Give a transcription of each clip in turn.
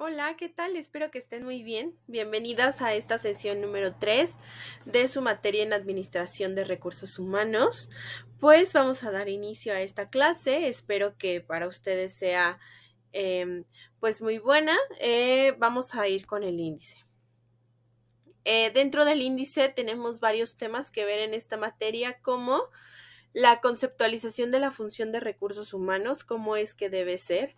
Hola, ¿qué tal? Espero que estén muy bien. Bienvenidas a esta sesión número 3 de su materia en Administración de Recursos Humanos. Pues vamos a dar inicio a esta clase. Espero que para ustedes sea pues muy buena. Vamos a ir con el índice. Dentro del índice tenemos varios temas que ver en esta materia, como la conceptualización de la función de recursos humanos, cómo es que debe ser.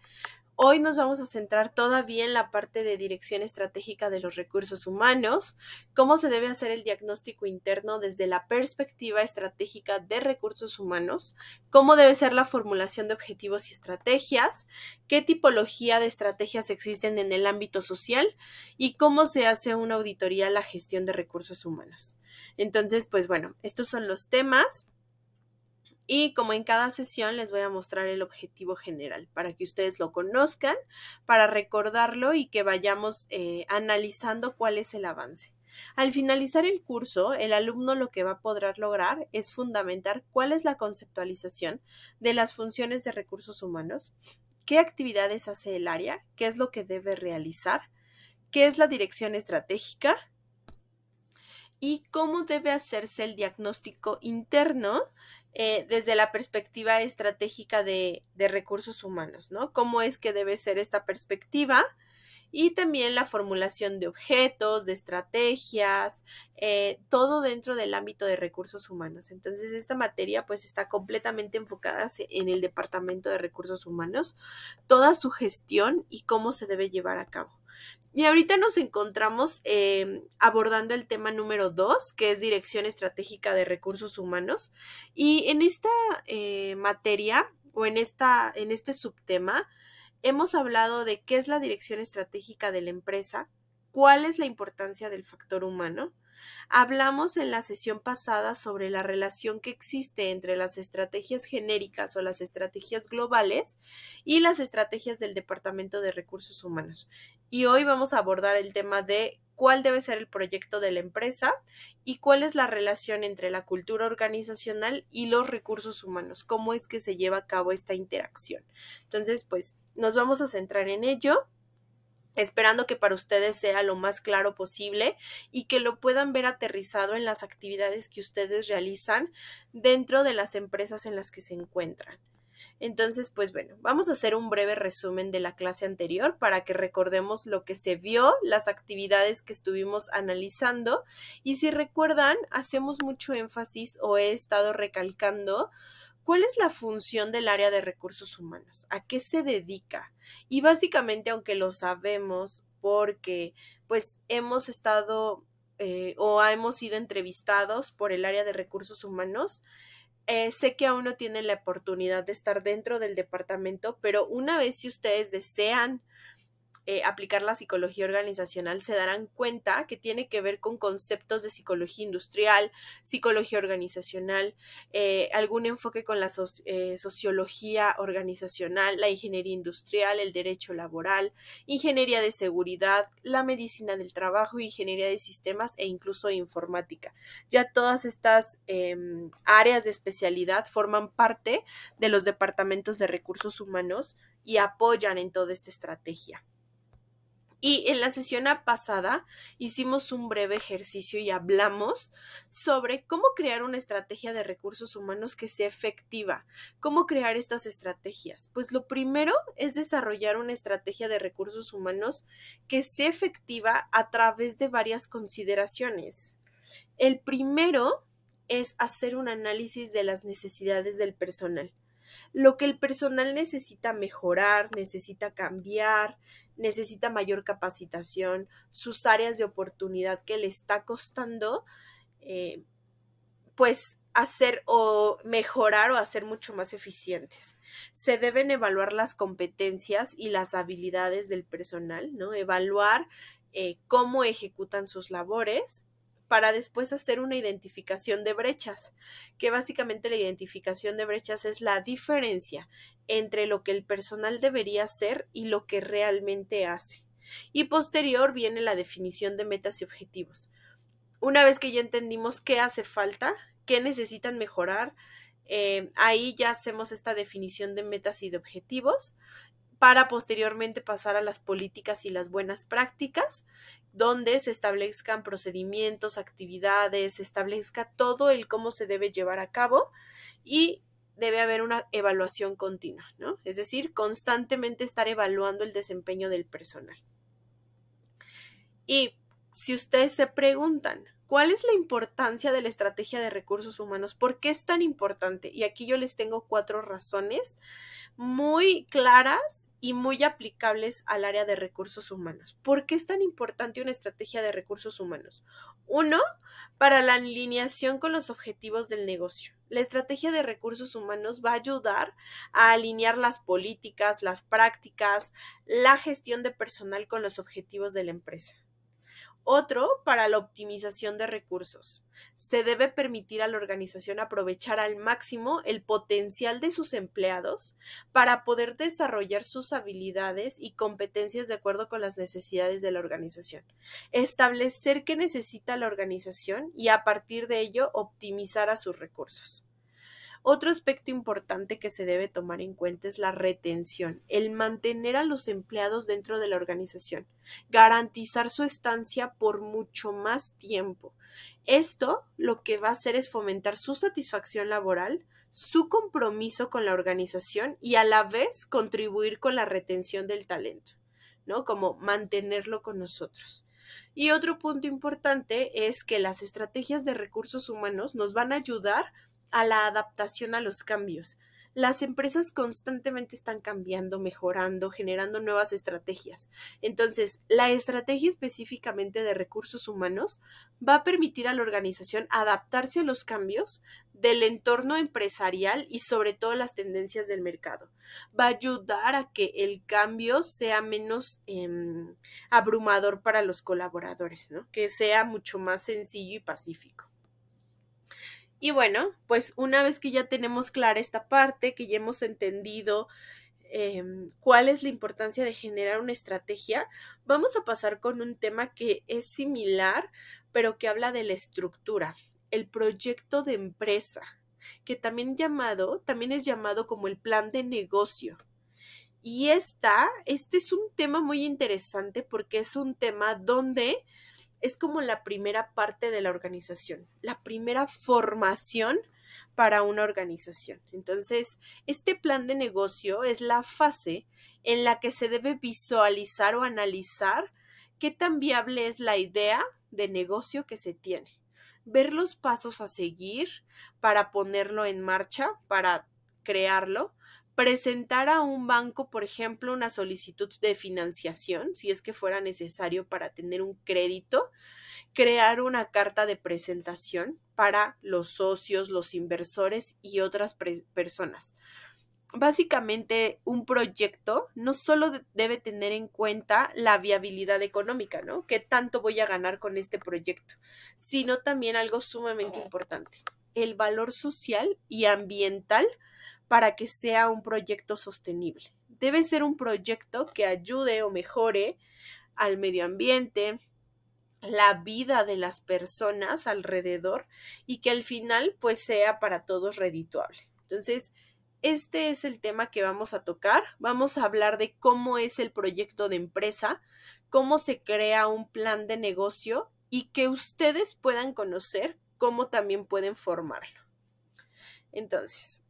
Hoy nos vamos a centrar todavía en la parte de dirección estratégica de los recursos humanos, cómo se debe hacer el diagnóstico interno desde la perspectiva estratégica de recursos humanos, cómo debe ser la formulación de objetivos y estrategias, qué tipología de estrategias existen en el ámbito social y cómo se hace una auditoría a la gestión de recursos humanos. Entonces, pues bueno, estos son los temas. Y como en cada sesión les voy a mostrar el objetivo general para que ustedes lo conozcan, para recordarlo y que vayamos analizando cuál es el avance. Al finalizar el curso, el alumno lo que va a poder lograr es fundamentar cuál es la conceptualización de las funciones de recursos humanos, qué actividades hace el área, qué es lo que debe realizar, qué es la dirección estratégica y cómo debe hacerse el diagnóstico interno desde la perspectiva estratégica de recursos humanos, ¿no? Cómo es que debe ser esta perspectiva y también la formulación de objetos, de estrategias, todo dentro del ámbito de recursos humanos. Entonces, esta materia pues está completamente enfocada en el Departamento de Recursos Humanos, toda su gestión y cómo se debe llevar a cabo. Y ahorita nos encontramos abordando el tema número 2, que es Dirección Estratégica de Recursos Humanos. Y en esta materia o en este subtema, hemos hablado de qué es la dirección estratégica de la empresa, cuál es la importancia del factor humano. Hablamos en la sesión pasada sobre la relación que existe entre las estrategias genéricas o las estrategias globales y las estrategias del Departamento de Recursos Humanos. Y hoy vamos a abordar el tema de cuál debe ser el proyecto de la empresa y cuál es la relación entre la cultura organizacional y los recursos humanos, cómo es que se lleva a cabo esta interacción. Entonces, pues nos vamos a centrar en ello, esperando que para ustedes sea lo más claro posible y que lo puedan ver aterrizado en las actividades que ustedes realizan dentro de las empresas en las que se encuentran. Entonces, pues bueno, vamos a hacer un breve resumen de la clase anterior para que recordemos lo que se vio, las actividades que estuvimos analizando y si recuerdan, hacemos mucho énfasis o he estado recalcando ¿cuál es la función del área de recursos humanos? ¿A qué se dedica? Y básicamente, aunque lo sabemos porque pues hemos estado o hemos sido entrevistados por el área de recursos humanos, sé que aún no tienen la oportunidad de estar dentro del departamento, pero una vez si ustedes desean aplicar la psicología organizacional, se darán cuenta que tiene que ver con conceptos de psicología industrial, psicología organizacional, algún enfoque con la sociología organizacional, la ingeniería industrial, el derecho laboral, ingeniería de seguridad, la medicina del trabajo, ingeniería de sistemas e incluso informática. Ya todas estas áreas de especialidad forman parte de los departamentos de recursos humanos y apoyan en toda esta estrategia. Y en la sesión pasada hicimos un breve ejercicio y hablamos sobre cómo crear una estrategia de recursos humanos que sea efectiva. ¿Cómo crear estas estrategias? Pues lo primero es desarrollar una estrategia de recursos humanos que sea efectiva a través de varias consideraciones. El primero es hacer un análisis de las necesidades del personal. Lo que el personal necesita mejorar, necesita cambiar, necesita mayor capacitación, sus áreas de oportunidad que le está costando, eh, pues hacer o mejorar o hacer mucho más eficientes. Se deben evaluar las competencias y las habilidades del personal, ¿no? Evaluar cómo ejecutan sus labores para después hacer una identificación de brechas, que básicamente la identificación de brechas es la diferencia entre lo que el personal debería hacer y lo que realmente hace. Y posterior viene la definición de metas y objetivos. Una vez que ya entendimos qué hace falta, qué necesitan mejorar, ahí ya hacemos esta definición de metas y de objetivos para posteriormente pasar a las políticas y las buenas prácticas, donde se establezcan procedimientos, actividades, se establezca todo el cómo se debe llevar a cabo y debe haber una evaluación continua, ¿no? Es decir, constantemente estar evaluando el desempeño del personal. Y si ustedes se preguntan, ¿cuál es la importancia de la estrategia de recursos humanos? ¿Por qué es tan importante? Y aquí yo les tengo 4 razones muy claras y muy aplicables al área de recursos humanos. ¿Por qué es tan importante una estrategia de recursos humanos? 1, para la alineación con los objetivos del negocio. La estrategia de recursos humanos va a ayudar a alinear las políticas, las prácticas, la gestión de personal con los objetivos de la empresa. Otro, para la optimización de recursos. Se debe permitir a la organización aprovechar al máximo el potencial de sus empleados para poder desarrollar sus habilidades y competencias de acuerdo con las necesidades de la organización. Establecer qué necesita la organización y a partir de ello optimizar a sus recursos. Otro aspecto importante que se debe tomar en cuenta es la retención, el mantener a los empleados dentro de la organización, garantizar su estancia por mucho más tiempo. Esto lo que va a hacer es fomentar su satisfacción laboral, su compromiso con la organización y a la vez contribuir con la retención del talento, ¿no? Como mantenerlo con nosotros. Y otro punto importante es que las estrategias de recursos humanos nos van a ayudar a la adaptación a los cambios. Las empresas constantemente están cambiando, mejorando, generando nuevas estrategias. Entonces, la estrategia específicamente de recursos humanos va a permitir a la organización adaptarse a los cambios del entorno empresarial y sobre todo las tendencias del mercado. Va a ayudar a que el cambio sea menos abrumador para los colaboradores, ¿no? Que sea mucho más sencillo y pacífico. Y bueno, pues una vez que ya tenemos clara esta parte, que ya hemos entendido cuál es la importancia de generar una estrategia, vamos a pasar con un tema que es similar, pero que habla de la estructura, el proyecto de empresa, que también es llamado como el plan de negocio. Y este es un tema muy interesante porque es un tema donde es como la primera parte de la organización, la primera formación para una organización. Entonces, este plan de negocio es la fase en la que se debe visualizar o analizar qué tan viable es la idea de negocio que se tiene, ver los pasos a seguir para ponerlo en marcha, para crearlo, presentar a un banco, por ejemplo, una solicitud de financiación, si es que fuera necesario para tener un crédito, crear una carta de presentación para los socios, los inversores y otras personas. Básicamente, un proyecto no solo debe tener en cuenta la viabilidad económica, ¿no? ¿Qué tanto voy a ganar con este proyecto? Sino también algo sumamente importante, el valor social y ambiental para que sea un proyecto sostenible. Debe ser un proyecto que ayude o mejore al medio ambiente, la vida de las personas alrededor y que al final pues sea para todos redituable. Entonces, este es el tema que vamos a tocar. Vamos a hablar de cómo es el proyecto de empresa, cómo se crea un plan de negocio y que ustedes puedan conocer cómo también pueden formarlo. Entonces,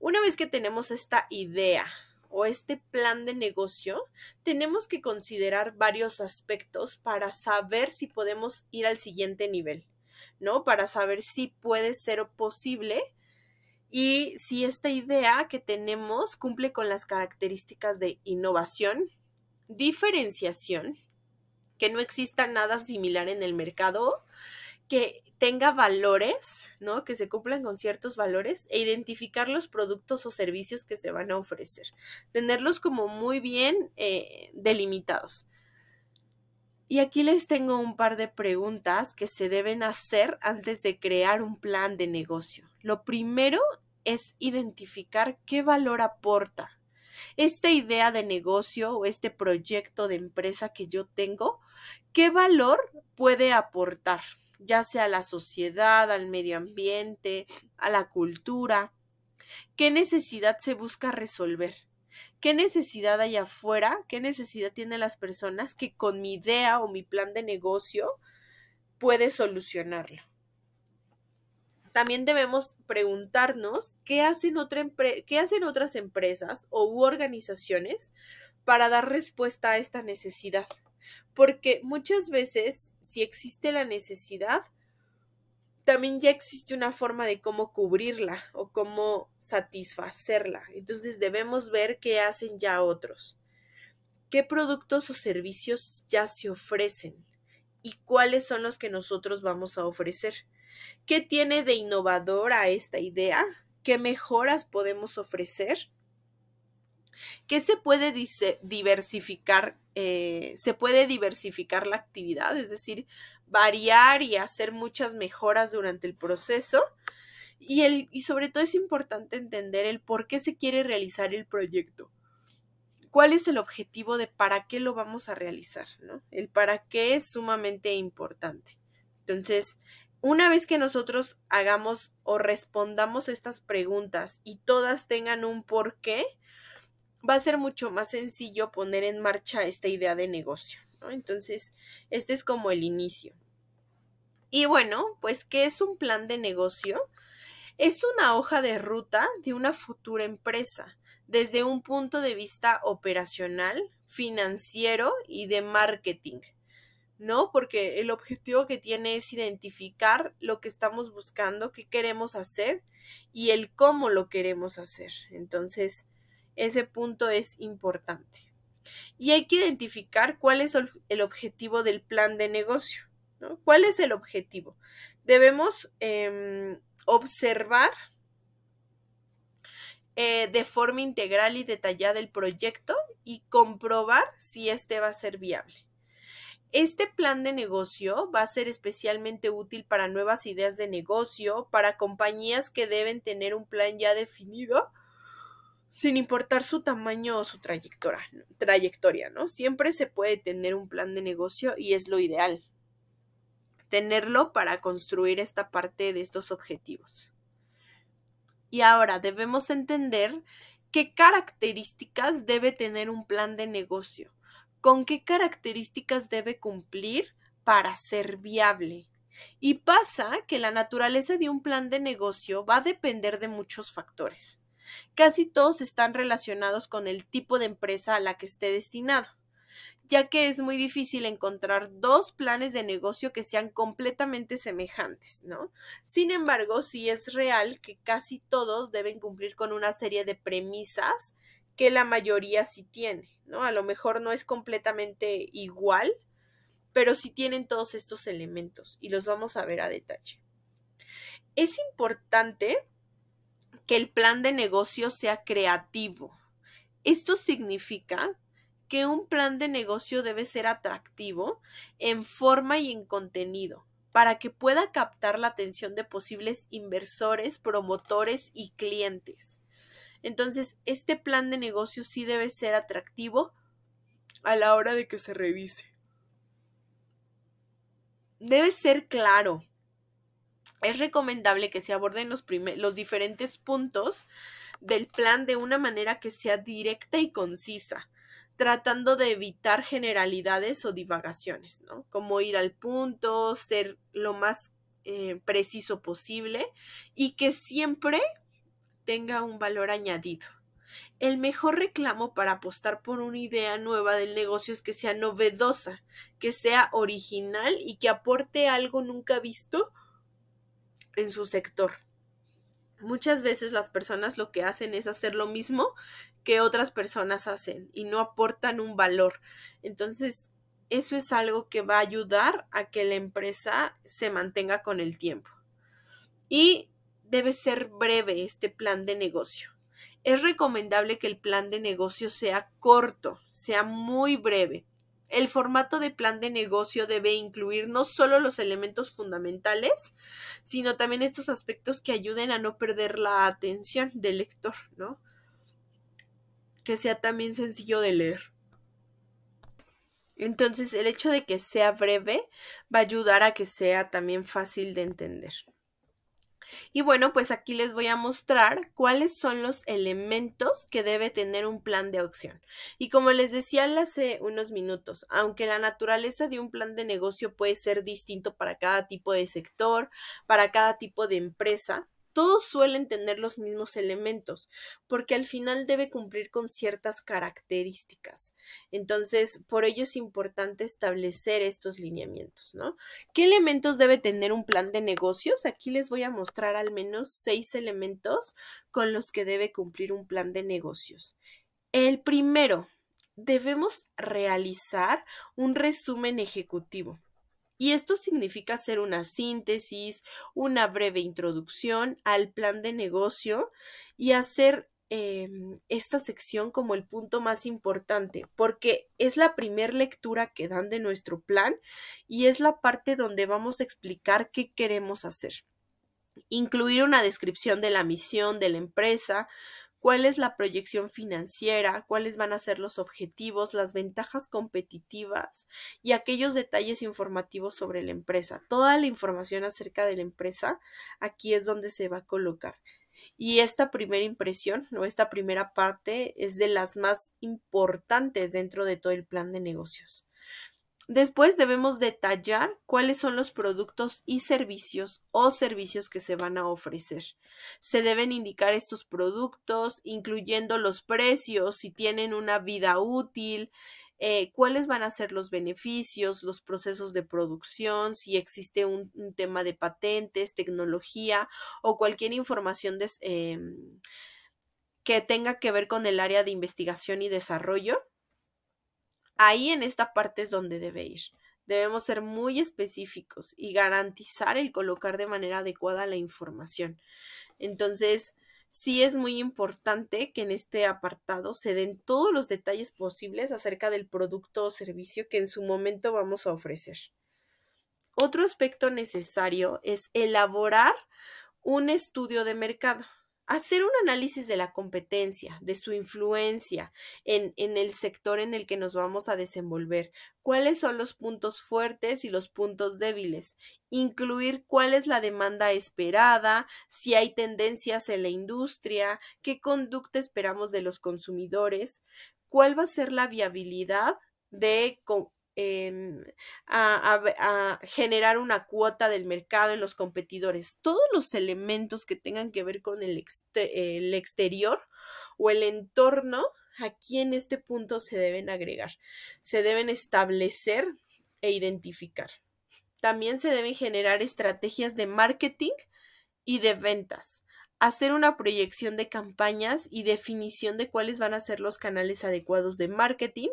una vez que tenemos esta idea o este plan de negocio, tenemos que considerar varios aspectos para saber si podemos ir al siguiente nivel, ¿no? Para saber si puede ser posible y si esta idea que tenemos cumple con las características de innovación, diferenciación, que no exista nada similar en el mercado, que tenga valores, ¿no? Que se cumplan con ciertos valores e identificar los productos o servicios que se van a ofrecer. Tenerlos como muy bien delimitados. Y aquí les tengo un par de preguntas que se deben hacer antes de crear un plan de negocio. Lo primero es identificar qué valor aporta esta idea de negocio o este proyecto de empresa que yo tengo, qué valor puede aportar, ya sea a la sociedad, al medio ambiente, a la cultura, qué necesidad se busca resolver. ¿Qué necesidad hay afuera? ¿Qué necesidad tienen las personas que con mi idea o mi plan de negocio puede solucionarlo? También debemos preguntarnos qué hacen otras empresas u organizaciones para dar respuesta a esta necesidad. Porque muchas veces, si existe la necesidad, también ya existe una forma de cómo cubrirla o cómo satisfacerla. Entonces debemos ver qué hacen ya otros, qué productos o servicios ya se ofrecen y cuáles son los que nosotros vamos a ofrecer. ¿Qué tiene de innovador a esta idea? ¿Qué mejoras podemos ofrecer? ¿Qué se puede diversificar? Se puede diversificar la actividad, es decir, variar y hacer muchas mejoras durante el proceso. Y sobre todo es importante entender el por qué se quiere realizar el proyecto. ¿Cuál es el objetivo de para qué lo vamos a realizar, ¿no? El para qué es sumamente importante. Entonces, una vez que nosotros hagamos o respondamos estas preguntas y todas tengan un por qué, va a ser mucho más sencillo poner en marcha esta idea de negocio, ¿no? Entonces, este es como el inicio. Y bueno, pues, ¿qué es un plan de negocio? Es una hoja de ruta de una futura empresa desde un punto de vista operacional, financiero y de marketing, ¿no? Porque el objetivo que tiene es identificar lo que estamos buscando, qué queremos hacer y el cómo lo queremos hacer. Entonces, ese punto es importante. Y hay que identificar cuál es el objetivo del plan de negocio, ¿no? ¿Cuál es el objetivo? Debemos observar de forma integral y detallada el proyecto y comprobar si este va a ser viable. Este plan de negocio va a ser especialmente útil para nuevas ideas de negocio, para compañías que deben tener un plan ya definido, sin importar su tamaño o su trayectoria, ¿no? Siempre se puede tener un plan de negocio y es lo ideal, tenerlo para construir esta parte de estos objetivos. Y ahora debemos entender qué características debe tener un plan de negocio, con qué características debe cumplir para ser viable. Y pasa que la naturaleza de un plan de negocio va a depender de muchos factores. Casi todos están relacionados con el tipo de empresa a la que esté destinado, ya que es muy difícil encontrar dos planes de negocio que sean completamente semejantes, ¿no? Sin embargo, sí es real que casi todos deben cumplir con una serie de premisas que la mayoría sí tiene, ¿no? A lo mejor no es completamente igual, pero sí tienen todos estos elementos y los vamos a ver a detalle. Es importante que el plan de negocio sea creativo. Esto significa que un plan de negocio debe ser atractivo en forma y en contenido para que pueda captar la atención de posibles inversores, promotores y clientes. Entonces, este plan de negocio sí debe ser atractivo a la hora de que se revise. Debe ser claro. Es recomendable que se aborden los diferentes puntos del plan de una manera que sea directa y concisa, tratando de evitar generalidades o divagaciones, ¿no? Como ir al punto, ser lo más preciso posible y que siempre tenga un valor añadido. El mejor reclamo para apostar por una idea nueva del negocio es que sea novedosa, que sea original y que aporte algo nunca visto en su sector. Muchas veces las personas lo que hacen es hacer lo mismo que otras personas hacen y no aportan un valor. Entonces, eso es algo que va a ayudar a que la empresa se mantenga con el tiempo. Y debe ser breve este plan de negocio. Es recomendable que el plan de negocio sea corto, sea muy breve. El formato de plan de negocio debe incluir no solo los elementos fundamentales, sino también estos aspectos que ayuden a no perder la atención del lector, ¿no? Que sea también sencillo de leer. Entonces, el hecho de que sea breve va a ayudar a que sea también fácil de entender. Y bueno, pues aquí les voy a mostrar cuáles son los elementos que debe tener un plan de acción. Y como les decía hace unos minutos, aunque la naturaleza de un plan de negocio puede ser distinto para cada tipo de sector, para cada tipo de empresa, todos suelen tener los mismos elementos, porque al final debe cumplir con ciertas características. Entonces, por ello es importante establecer estos lineamientos, ¿no? ¿Qué elementos debe tener un plan de negocios? Aquí les voy a mostrar al menos 6 elementos con los que debe cumplir un plan de negocios. El primero, debemos realizar un resumen ejecutivo. Y esto significa hacer una síntesis, una breve introducción al plan de negocio y hacer esta sección como el punto más importante, porque es la primer lectura que dan de nuestro plan y es la parte donde vamos a explicar qué queremos hacer. Incluir una descripción de la misión de la empresa, cuál es la proyección financiera, cuáles van a ser los objetivos, las ventajas competitivas y aquellos detalles informativos sobre la empresa. Toda la información acerca de la empresa aquí es donde se va a colocar. Y esta primera impresión, o esta primera parte, es de las más importantes dentro de todo el plan de negocios. Después debemos detallar cuáles son los productos y servicios o servicios que se van a ofrecer. Se deben indicar estos productos, incluyendo los precios, si tienen una vida útil, cuáles van a ser los beneficios, los procesos de producción, si existe un tema de patentes, tecnología o cualquier información que tenga que ver con el área de investigación y desarrollo. Ahí en esta parte es donde debe ir. Debemos ser muy específicos y garantizar el colocar de manera adecuada la información. Entonces, sí es muy importante que en este apartado se den todos los detalles posibles acerca del producto o servicio que en su momento vamos a ofrecer. Otro aspecto necesario es elaborar un estudio de mercado. Hacer un análisis de la competencia, de su influencia en el sector en el que nos vamos a desenvolver, cuáles son los puntos fuertes y los puntos débiles, incluir cuál es la demanda esperada, si hay tendencias en la industria, qué conducta esperamos de los consumidores, cuál va a ser la viabilidad de a generar una cuota del mercado en los competidores. Todos los elementos que tengan que ver con el exterior o el entorno, aquí en este punto se deben agregar, se deben establecer e identificar. También se deben generar estrategias de marketing y de ventas. Hacer una proyección de campañas y definición de cuáles van a ser los canales adecuados de marketing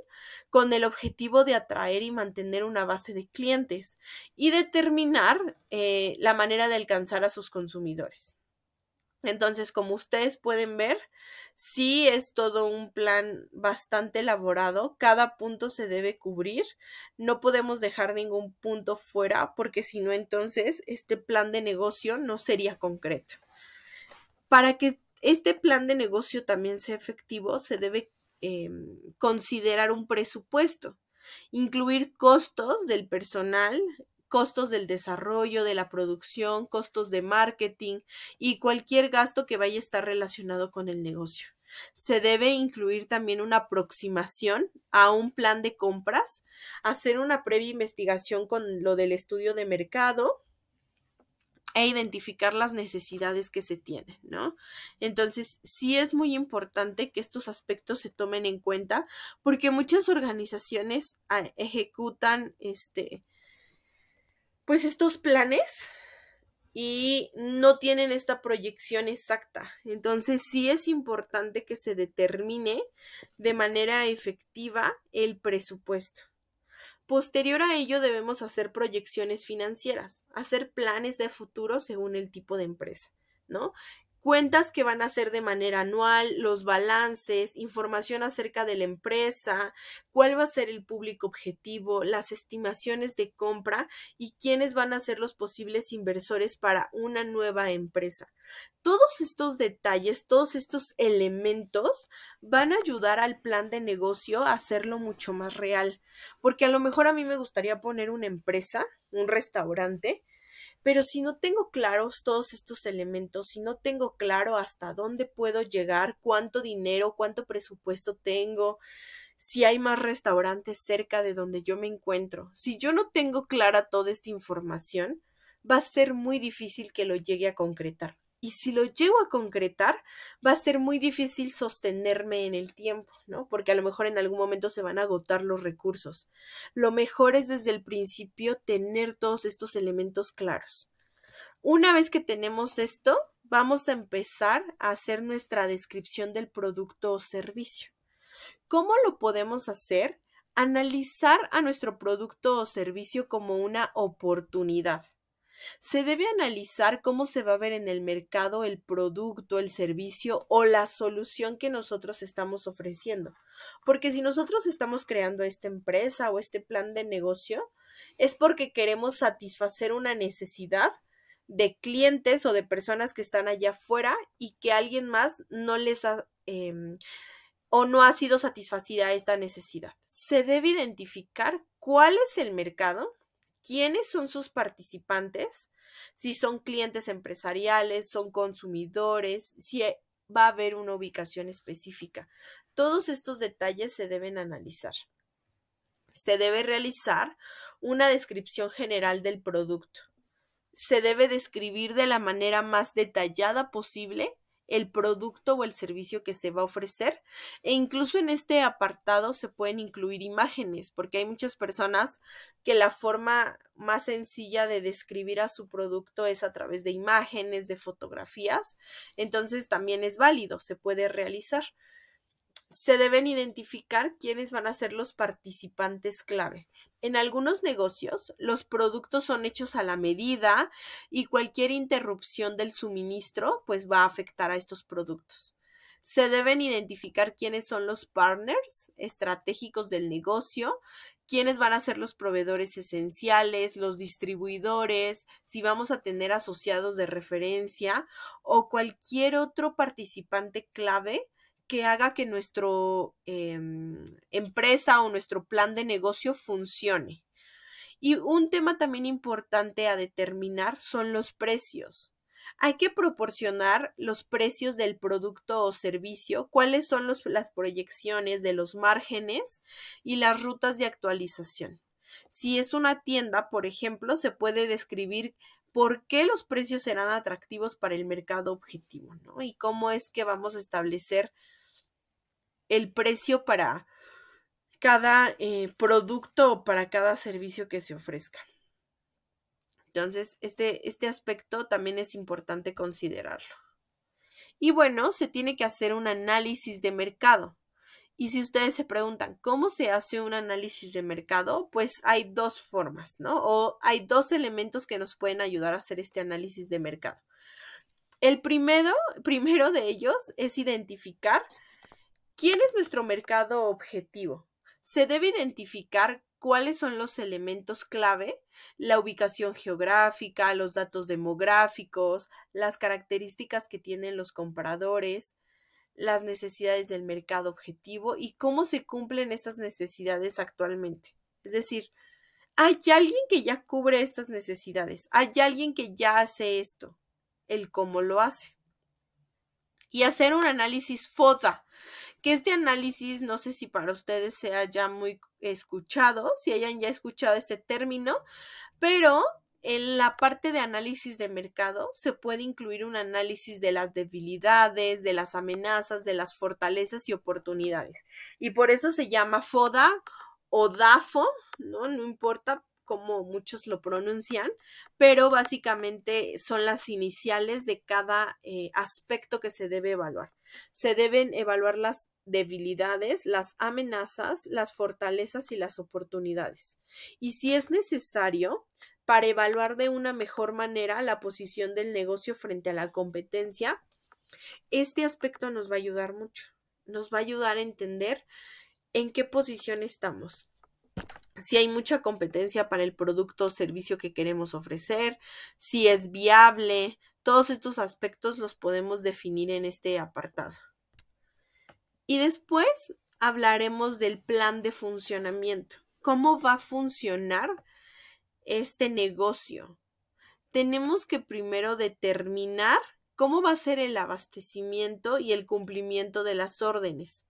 con el objetivo de atraer y mantener una base de clientes y determinar la manera de alcanzar a sus consumidores. Entonces, como ustedes pueden ver, sí es todo un plan bastante elaborado. Cada punto se debe cubrir. No podemos dejar ningún punto fuera porque si no, entonces este plan de negocio no sería concreto. Para que este plan de negocio también sea efectivo, se debe considerar un presupuesto, incluir costos del personal, costos del desarrollo, de la producción, costos de marketing y cualquier gasto que vaya a estar relacionado con el negocio. Se debe incluir también una aproximación a un plan de compras, hacer una previa investigación con lo del estudio de mercado e identificar las necesidades que se tienen, ¿no? Entonces, sí es muy importante que estos aspectos se tomen en cuenta porque muchas organizaciones ejecutan pues estos planes y no tienen esta proyección exacta. Entonces, sí es importante que se determine de manera efectiva el presupuesto. Posterior a ello debemos hacer proyecciones financieras, hacer planes de futuro según el tipo de empresa, ¿no? Cuentas que van a ser de manera anual, los balances, información acerca de la empresa, cuál va a ser el público objetivo, las estimaciones de compra y quiénes van a ser los posibles inversores para una nueva empresa. Todos estos detalles, todos estos elementos van a ayudar al plan de negocio a hacerlo mucho más real, porque a lo mejor a mí me gustaría poner una empresa, un restaurante, Pero si no tengo claros todos estos elementos, si no tengo claro hasta dónde puedo llegar, cuánto dinero, cuánto presupuesto tengo, si hay más restaurantes cerca de donde yo me encuentro, si yo no tengo clara toda esta información, va a ser muy difícil que lo llegue a concretar. Y si lo llego a concretar, va a ser muy difícil sostenerme en el tiempo, ¿no? Porque a lo mejor en algún momento se van a agotar los recursos. Lo mejor es desde el principio tener todos estos elementos claros. Una vez que tenemos esto, vamos a empezar a hacer nuestra descripción del producto o servicio. ¿Cómo lo podemos hacer? Analizar a nuestro producto o servicio como una oportunidad. Se debe analizar cómo se va a ver en el mercado el producto, el servicio o la solución que nosotros estamos ofreciendo. Porque si nosotros estamos creando esta empresa o este plan de negocio, es porque queremos satisfacer una necesidad de clientes o de personas que están allá afuera y que alguien más no les ha o no ha sido satisfacida esta necesidad. Se debe identificar cuál es el mercado, quiénes son sus participantes, si son clientes empresariales, son consumidores, si va a haber una ubicación específica. Todos estos detalles se deben analizar. Se debe realizar una descripción general del producto. Se debe describir de la manera más detallada posible el producto o el servicio que se va a ofrecer, e incluso en este apartado se pueden incluir imágenes, porque hay muchas personas que la forma más sencilla de describir a su producto es a través de imágenes, de fotografías, entonces también es válido, se puede realizar. Se deben identificar quiénes van a ser los participantes clave. En algunos negocios, los productos son hechos a la medida y cualquier interrupción del suministro pues va a afectar a estos productos. Se deben identificar quiénes son los partners estratégicos del negocio, quiénes van a ser los proveedores esenciales, los distribuidores, si vamos a tener asociados de referencia o cualquier otro participante clave que haga que nuestra empresa o nuestro plan de negocio funcione. Y un tema también importante a determinar son los precios. Hay que proporcionar los precios del producto o servicio, cuáles son las proyecciones de los márgenes y las rutas de actualización. Si es una tienda, por ejemplo, se puede describir por qué los precios serán atractivos para el mercado objetivo, ¿no? Y cómo es que vamos a establecer el precio para cada producto o para cada servicio que se ofrezca. Entonces, este aspecto también es importante considerarlo. Y bueno, se tiene que hacer un análisis de mercado. Y si ustedes se preguntan, ¿cómo se hace un análisis de mercado? Pues hay dos formas, ¿no? O hay dos elementos que nos pueden ayudar a hacer este análisis de mercado. El primero de ellos es identificar ¿quién es nuestro mercado objetivo? Se debe identificar cuáles son los elementos clave, la ubicación geográfica, los datos demográficos, las características que tienen los compradores, las necesidades del mercado objetivo y cómo se cumplen estas necesidades actualmente. Es decir, ¿hay alguien que ya cubre estas necesidades? ¿Hay alguien que ya hace esto? El cómo lo hace. Y hacer un análisis FODA, que este análisis, no sé si para ustedes sea ya muy escuchado, si hayan ya escuchado este término, pero en la parte de análisis de mercado se puede incluir un análisis de las debilidades, de las amenazas, de las fortalezas y oportunidades. Y por eso se llama FODA o DAFO, ¿no? No importa cómo muchos lo pronuncian, pero básicamente son las iniciales de cada aspecto que se debe evaluar. Se deben evaluar las debilidades, las amenazas, las fortalezas y las oportunidades. Y si es necesario, para evaluar de una mejor manera la posición del negocio frente a la competencia, este aspecto nos va a ayudar mucho. Nos va a ayudar a entender en qué posición estamos. Si hay mucha competencia para el producto o servicio que queremos ofrecer, si es viable, todos estos aspectos los podemos definir en este apartado. Y después hablaremos del plan de funcionamiento. ¿Cómo va a funcionar este negocio? tenemos que primero determinar cómo va a ser el abastecimiento y el cumplimiento de las órdenes.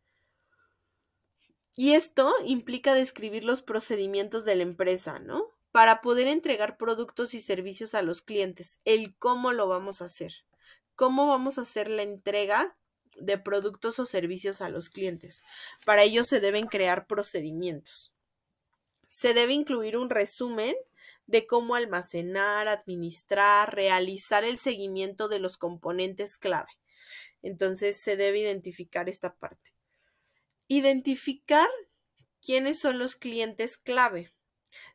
Y esto implica describir los procedimientos de la empresa, ¿no? Para poder entregar productos y servicios a los clientes, el cómo lo vamos a hacer, cómo vamos a hacer la entrega de productos o servicios a los clientes. Para ello se deben crear procedimientos. Se debe incluir un resumen de cómo almacenar, administrar, realizar el seguimiento de los componentes clave. Entonces se debe identificar esta parte. Identificar quiénes son los clientes clave.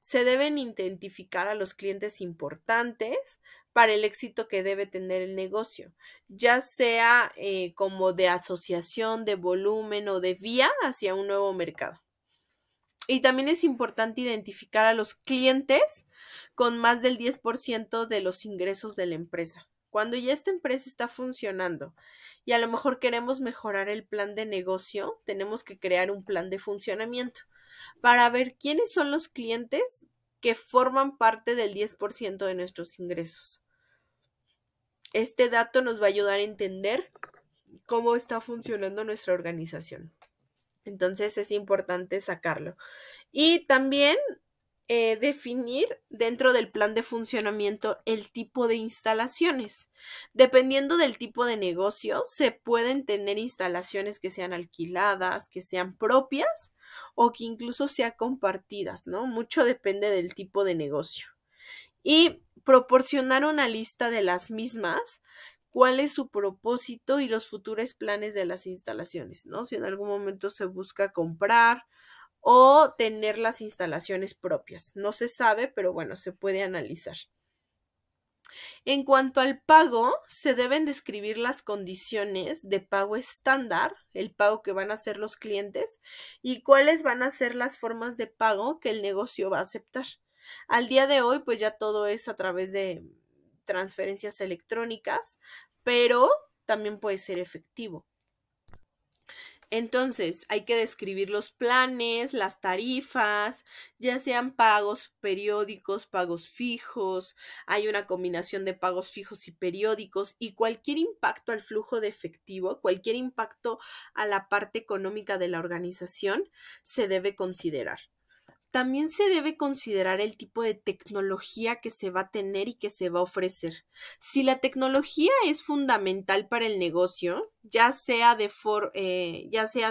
Se deben identificar a los clientes importantes para el éxito que debe tener el negocio, ya sea como de asociación, de volumen o de vía hacia un nuevo mercado. Y también es importante identificar a los clientes con más del 10% de los ingresos de la empresa. Cuando ya esta empresa está funcionando y a lo mejor queremos mejorar el plan de negocio, tenemos que crear un plan de funcionamiento para ver quiénes son los clientes que forman parte del 10% de nuestros ingresos. Este dato nos va a ayudar a entender cómo está funcionando nuestra organización. Entonces es importante sacarlo. Y también definir dentro del plan de funcionamiento el tipo de instalaciones. Dependiendo del tipo de negocio, se pueden tener instalaciones que sean alquiladas, que sean propias o que incluso sean compartidas, ¿no? Mucho depende del tipo de negocio. Y proporcionar una lista de las mismas, cuál es su propósito y los futuros planes de las instalaciones, ¿no? Si en algún momento se busca comprar o tener las instalaciones propias. No se sabe, pero bueno, se puede analizar. En cuanto al pago, se deben describir las condiciones de pago estándar, el pago que van a hacer los clientes, y cuáles van a ser las formas de pago que el negocio va a aceptar. Al día de hoy, pues ya todo es a través de transferencias electrónicas, pero también puede ser efectivo. Entonces, hay que describir los planes, las tarifas, ya sean pagos periódicos, pagos fijos, hay una combinación de pagos fijos y periódicos y cualquier impacto al flujo de efectivo, cualquier impacto a la parte económica de la organización se debe considerar. También se debe considerar el tipo de tecnología que se va a tener y que se va a ofrecer. Si la tecnología es fundamental para el negocio, ya sea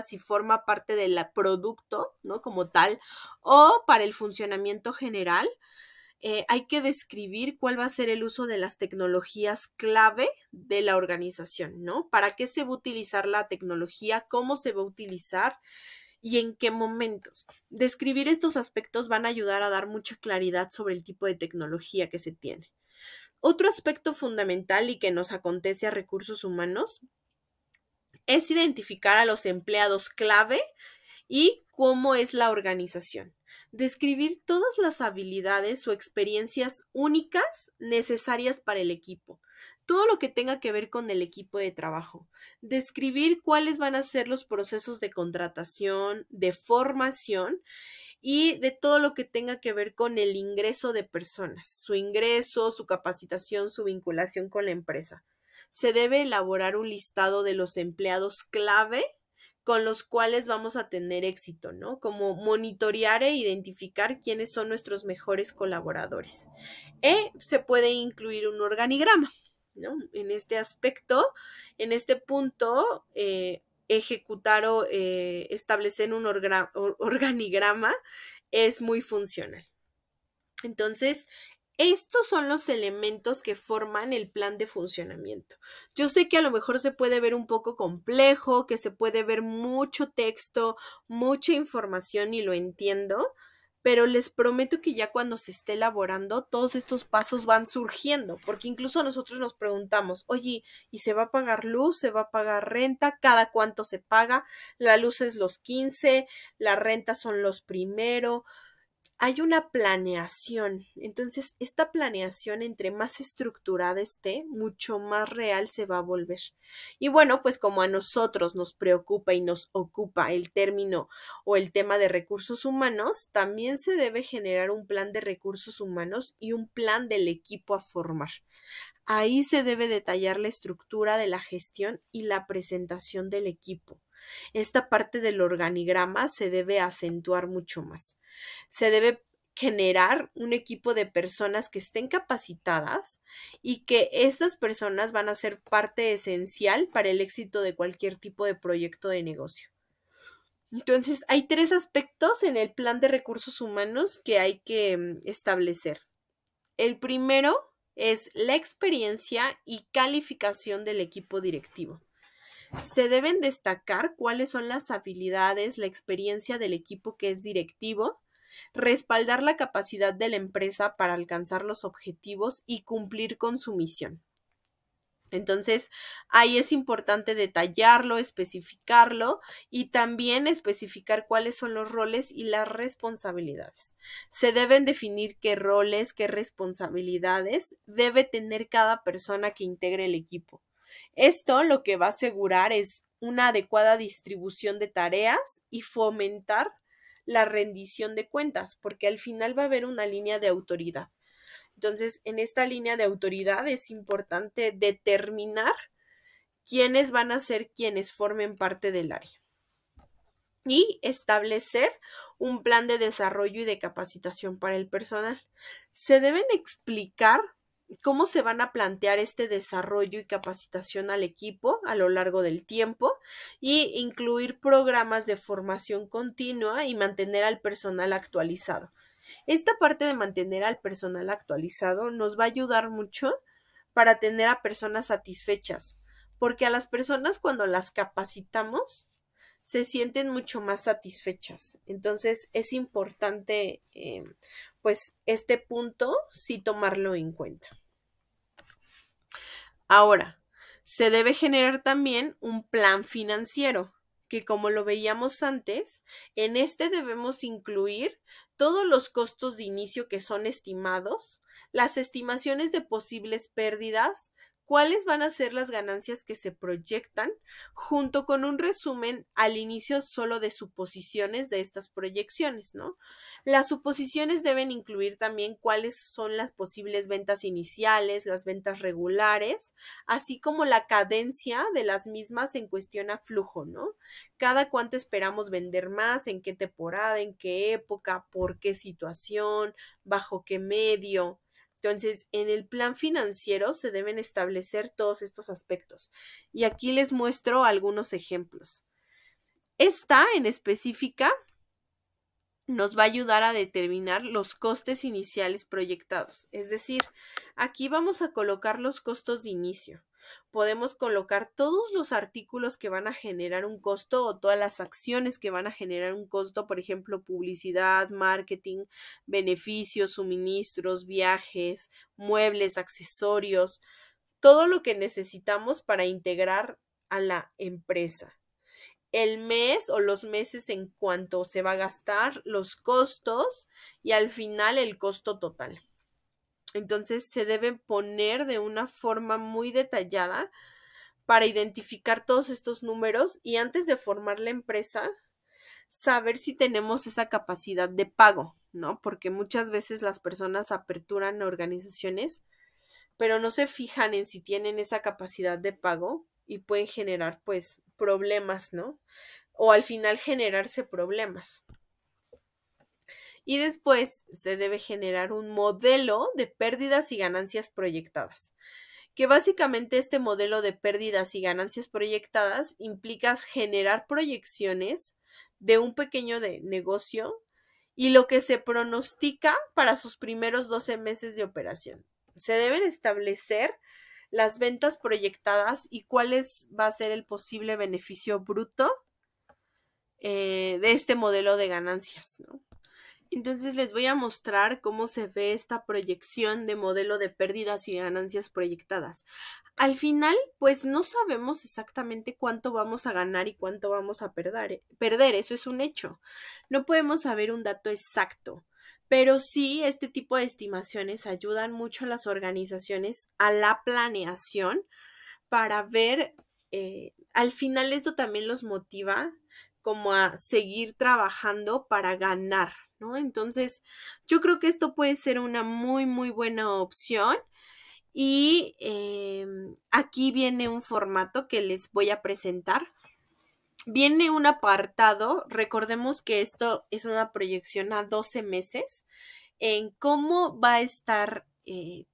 si forma parte del producto, ¿no? Como tal, o para el funcionamiento general, hay que describir cuál va a ser el uso de las tecnologías clave de la organización, ¿no? ¿Para qué se va a utilizar la tecnología? ¿Cómo se va a utilizar? ¿Y en qué momentos? Describir estos aspectos van a ayudar a dar mucha claridad sobre el tipo de tecnología que se tiene. Otro aspecto fundamental y que nos acontece a recursos humanos es identificar a los empleados clave y cómo es la organización. Describir todas las habilidades o experiencias únicas necesarias para el equipo. Todo lo que tenga que ver con el equipo de trabajo. Describir cuáles van a ser los procesos de contratación, de formación y de todo lo que tenga que ver con el ingreso de personas, su ingreso, su capacitación, su vinculación con la empresa. Se debe elaborar un listado de los empleados clave con los cuales vamos a tener éxito, ¿no? Como monitorear e identificar quiénes son nuestros mejores colaboradores. Se puede incluir un organigrama, ¿no? En este aspecto, en este punto, ejecutar o establecer un organigrama es muy funcional. Entonces, estos son los elementos que forman el plan de funcionamiento. Yo sé que a lo mejor se puede ver un poco complejo, que se puede ver mucho texto, mucha información y lo entiendo, pero les prometo que ya cuando se esté elaborando, todos estos pasos van surgiendo, porque incluso nosotros nos preguntamos, oye, ¿y se va a pagar luz? ¿Se va a pagar renta? ¿Cada cuánto se paga? La luz es los 15, la renta son los primero. hay una planeación. Entonces, esta planeación, entre más estructurada esté, mucho más real se va a volver. Y bueno, pues como a nosotros nos preocupa y nos ocupa el término o el tema de recursos humanos, también se debe generar un plan de recursos humanos y un plan del equipo a formar. Ahí se debe detallar la estructura de la gestión y la presentación del equipo. Esta parte del organigrama se debe acentuar mucho más. Se debe generar un equipo de personas que estén capacitadas y que estas personas van a ser parte esencial para el éxito de cualquier tipo de proyecto de negocio. Entonces, hay 3 aspectos en el plan de recursos humanos que hay que establecer. El primero es la experiencia y calificación del equipo directivo. Se deben destacar cuáles son las habilidades, la experiencia del equipo que es directivo, respaldar la capacidad de la empresa para alcanzar los objetivos y cumplir con su misión. Entonces, ahí es importante detallarlo, especificarlo y también especificar cuáles son los roles y las responsabilidades. Se deben definir qué roles, qué responsabilidades debe tener cada persona que integre el equipo. Esto lo que va a asegurar es una adecuada distribución de tareas y fomentar la rendición de cuentas, porque al final va a haber una línea de autoridad. Entonces, en esta línea de autoridad es importante determinar quiénes van a ser quienes formen parte del área y establecer un plan de desarrollo y de capacitación para el personal. Se deben explicar cómo se van a plantear este desarrollo y capacitación al equipo a lo largo del tiempo y incluir programas de formación continua y mantener al personal actualizado. Esta parte de mantener al personal actualizado nos va a ayudar mucho para tener a personas satisfechas, porque a las personas cuando las capacitamos se sienten mucho más satisfechas. Entonces es importante pues este punto sí tomarlo en cuenta. Ahora, se debe generar también un plan financiero, que como lo veíamos antes, en este debemos incluir todos los costos de inicio que son estimados, las estimaciones de posibles pérdidas, cuáles van a ser las ganancias que se proyectan, junto con un resumen al inicio solo de suposiciones de estas proyecciones, ¿no? Las suposiciones deben incluir también cuáles son las posibles ventas iniciales, las ventas regulares, así como la cadencia de las mismas en cuestión a flujo, ¿no? Cada cuánto esperamos vender más, en qué temporada, en qué época, por qué situación, bajo qué medio. Entonces, en el plan financiero se deben establecer todos estos aspectos. Y aquí les muestro algunos ejemplos. Esta en específica nos va a ayudar a determinar los costes iniciales proyectados. Es decir, aquí vamos a colocar los costos de inicio. Podemos colocar todos los artículos que van a generar un costo o todas las acciones que van a generar un costo, por ejemplo, publicidad, marketing, beneficios, suministros, viajes, muebles, accesorios, todo lo que necesitamos para integrar a la empresa. El mes o los meses en cuanto se va a gastar, los costos y al final el costo total. Entonces se deben poner de una forma muy detallada para identificar todos estos números y antes de formar la empresa, saber si tenemos esa capacidad de pago, ¿no? Porque muchas veces las personas aperturan organizaciones, pero no se fijan en si tienen esa capacidad de pago y pueden generar pues problemas, ¿no? O al final generarse problemas. Y después se debe generar un modelo de pérdidas y ganancias proyectadas, que básicamente este modelo de pérdidas y ganancias proyectadas implica generar proyecciones de un pequeño negocio y lo que se pronostica para sus primeros 12 meses de operación. Se deben establecer las ventas proyectadas y cuál va a ser el posible beneficio bruto de este modelo de ganancias, ¿no? Entonces les voy a mostrar cómo se ve esta proyección de modelo de pérdidas y ganancias proyectadas. Al final, pues no sabemos exactamente cuánto vamos a ganar y cuánto vamos a perder, eso es un hecho. No podemos saber un dato exacto, Pero sí, este tipo de estimaciones ayudan mucho a las organizaciones a la planeación para ver, al final esto también los motiva como a seguir trabajando para ganar, ¿no? Entonces, yo creo que esto puede ser una muy, muy buena opción. Y aquí viene un formato que les voy a presentar. Viene un apartado, recordemos que esto es una proyección a 12 meses, en cómo va a estar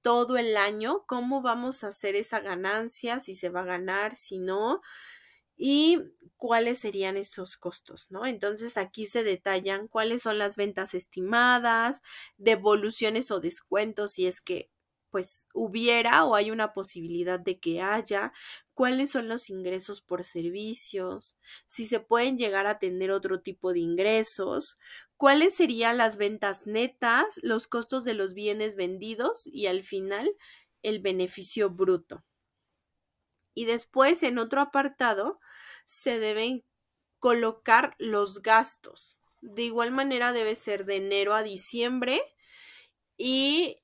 todo el año, cómo vamos a hacer esa ganancia, si se va a ganar, si no, y cuáles serían estos costos, ¿no? Entonces aquí se detallan cuáles son las ventas estimadas, devoluciones o descuentos si es que pues hubiera o hay una posibilidad de que haya, cuáles son los ingresos por servicios, si se pueden llegar a tener otro tipo de ingresos, cuáles serían las ventas netas, los costos de los bienes vendidos y al final el beneficio bruto. Y después en otro apartado se deben colocar los gastos. De igual manera debe ser de enero a diciembre y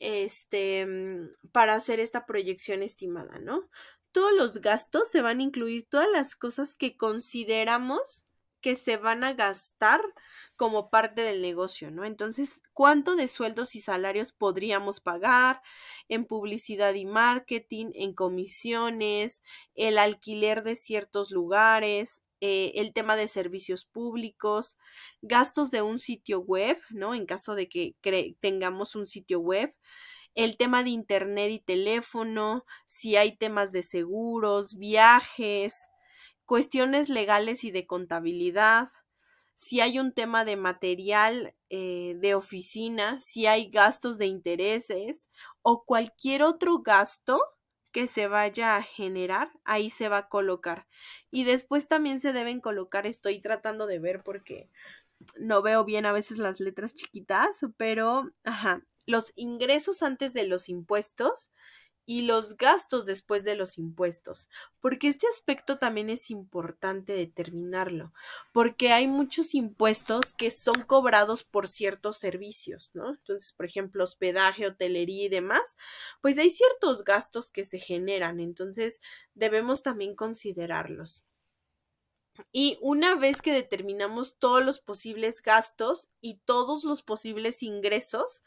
para hacer esta proyección estimada, ¿no? Todos los gastos se van a incluir todas las cosas que consideramos que se van a gastar como parte del negocio, ¿no? Entonces, ¿cuánto de sueldos y salarios podríamos pagar en publicidad y marketing, en comisiones, el alquiler de ciertos lugares, el tema de servicios públicos, gastos de un sitio web, ¿no? En caso de que tengamos un sitio web, el tema de internet y teléfono, si hay temas de seguros, viajes, cuestiones legales y de contabilidad, si hay un tema de material de oficina, si hay gastos de intereses o cualquier otro gasto que se vaya a generar, ahí se va a colocar. Y después también se deben colocar, estoy tratando de ver porque no veo bien a veces las letras chiquitas, pero, ajá, los ingresos antes de los impuestos y los gastos después de los impuestos, porque este aspecto también es importante determinarlo, porque hay muchos impuestos que son cobrados por ciertos servicios, ¿no? Entonces, por ejemplo, hospedaje, hotelería y demás, pues hay ciertos gastos que se generan, entonces debemos también considerarlos. Y una vez que determinamos todos los posibles gastos y todos los posibles ingresos,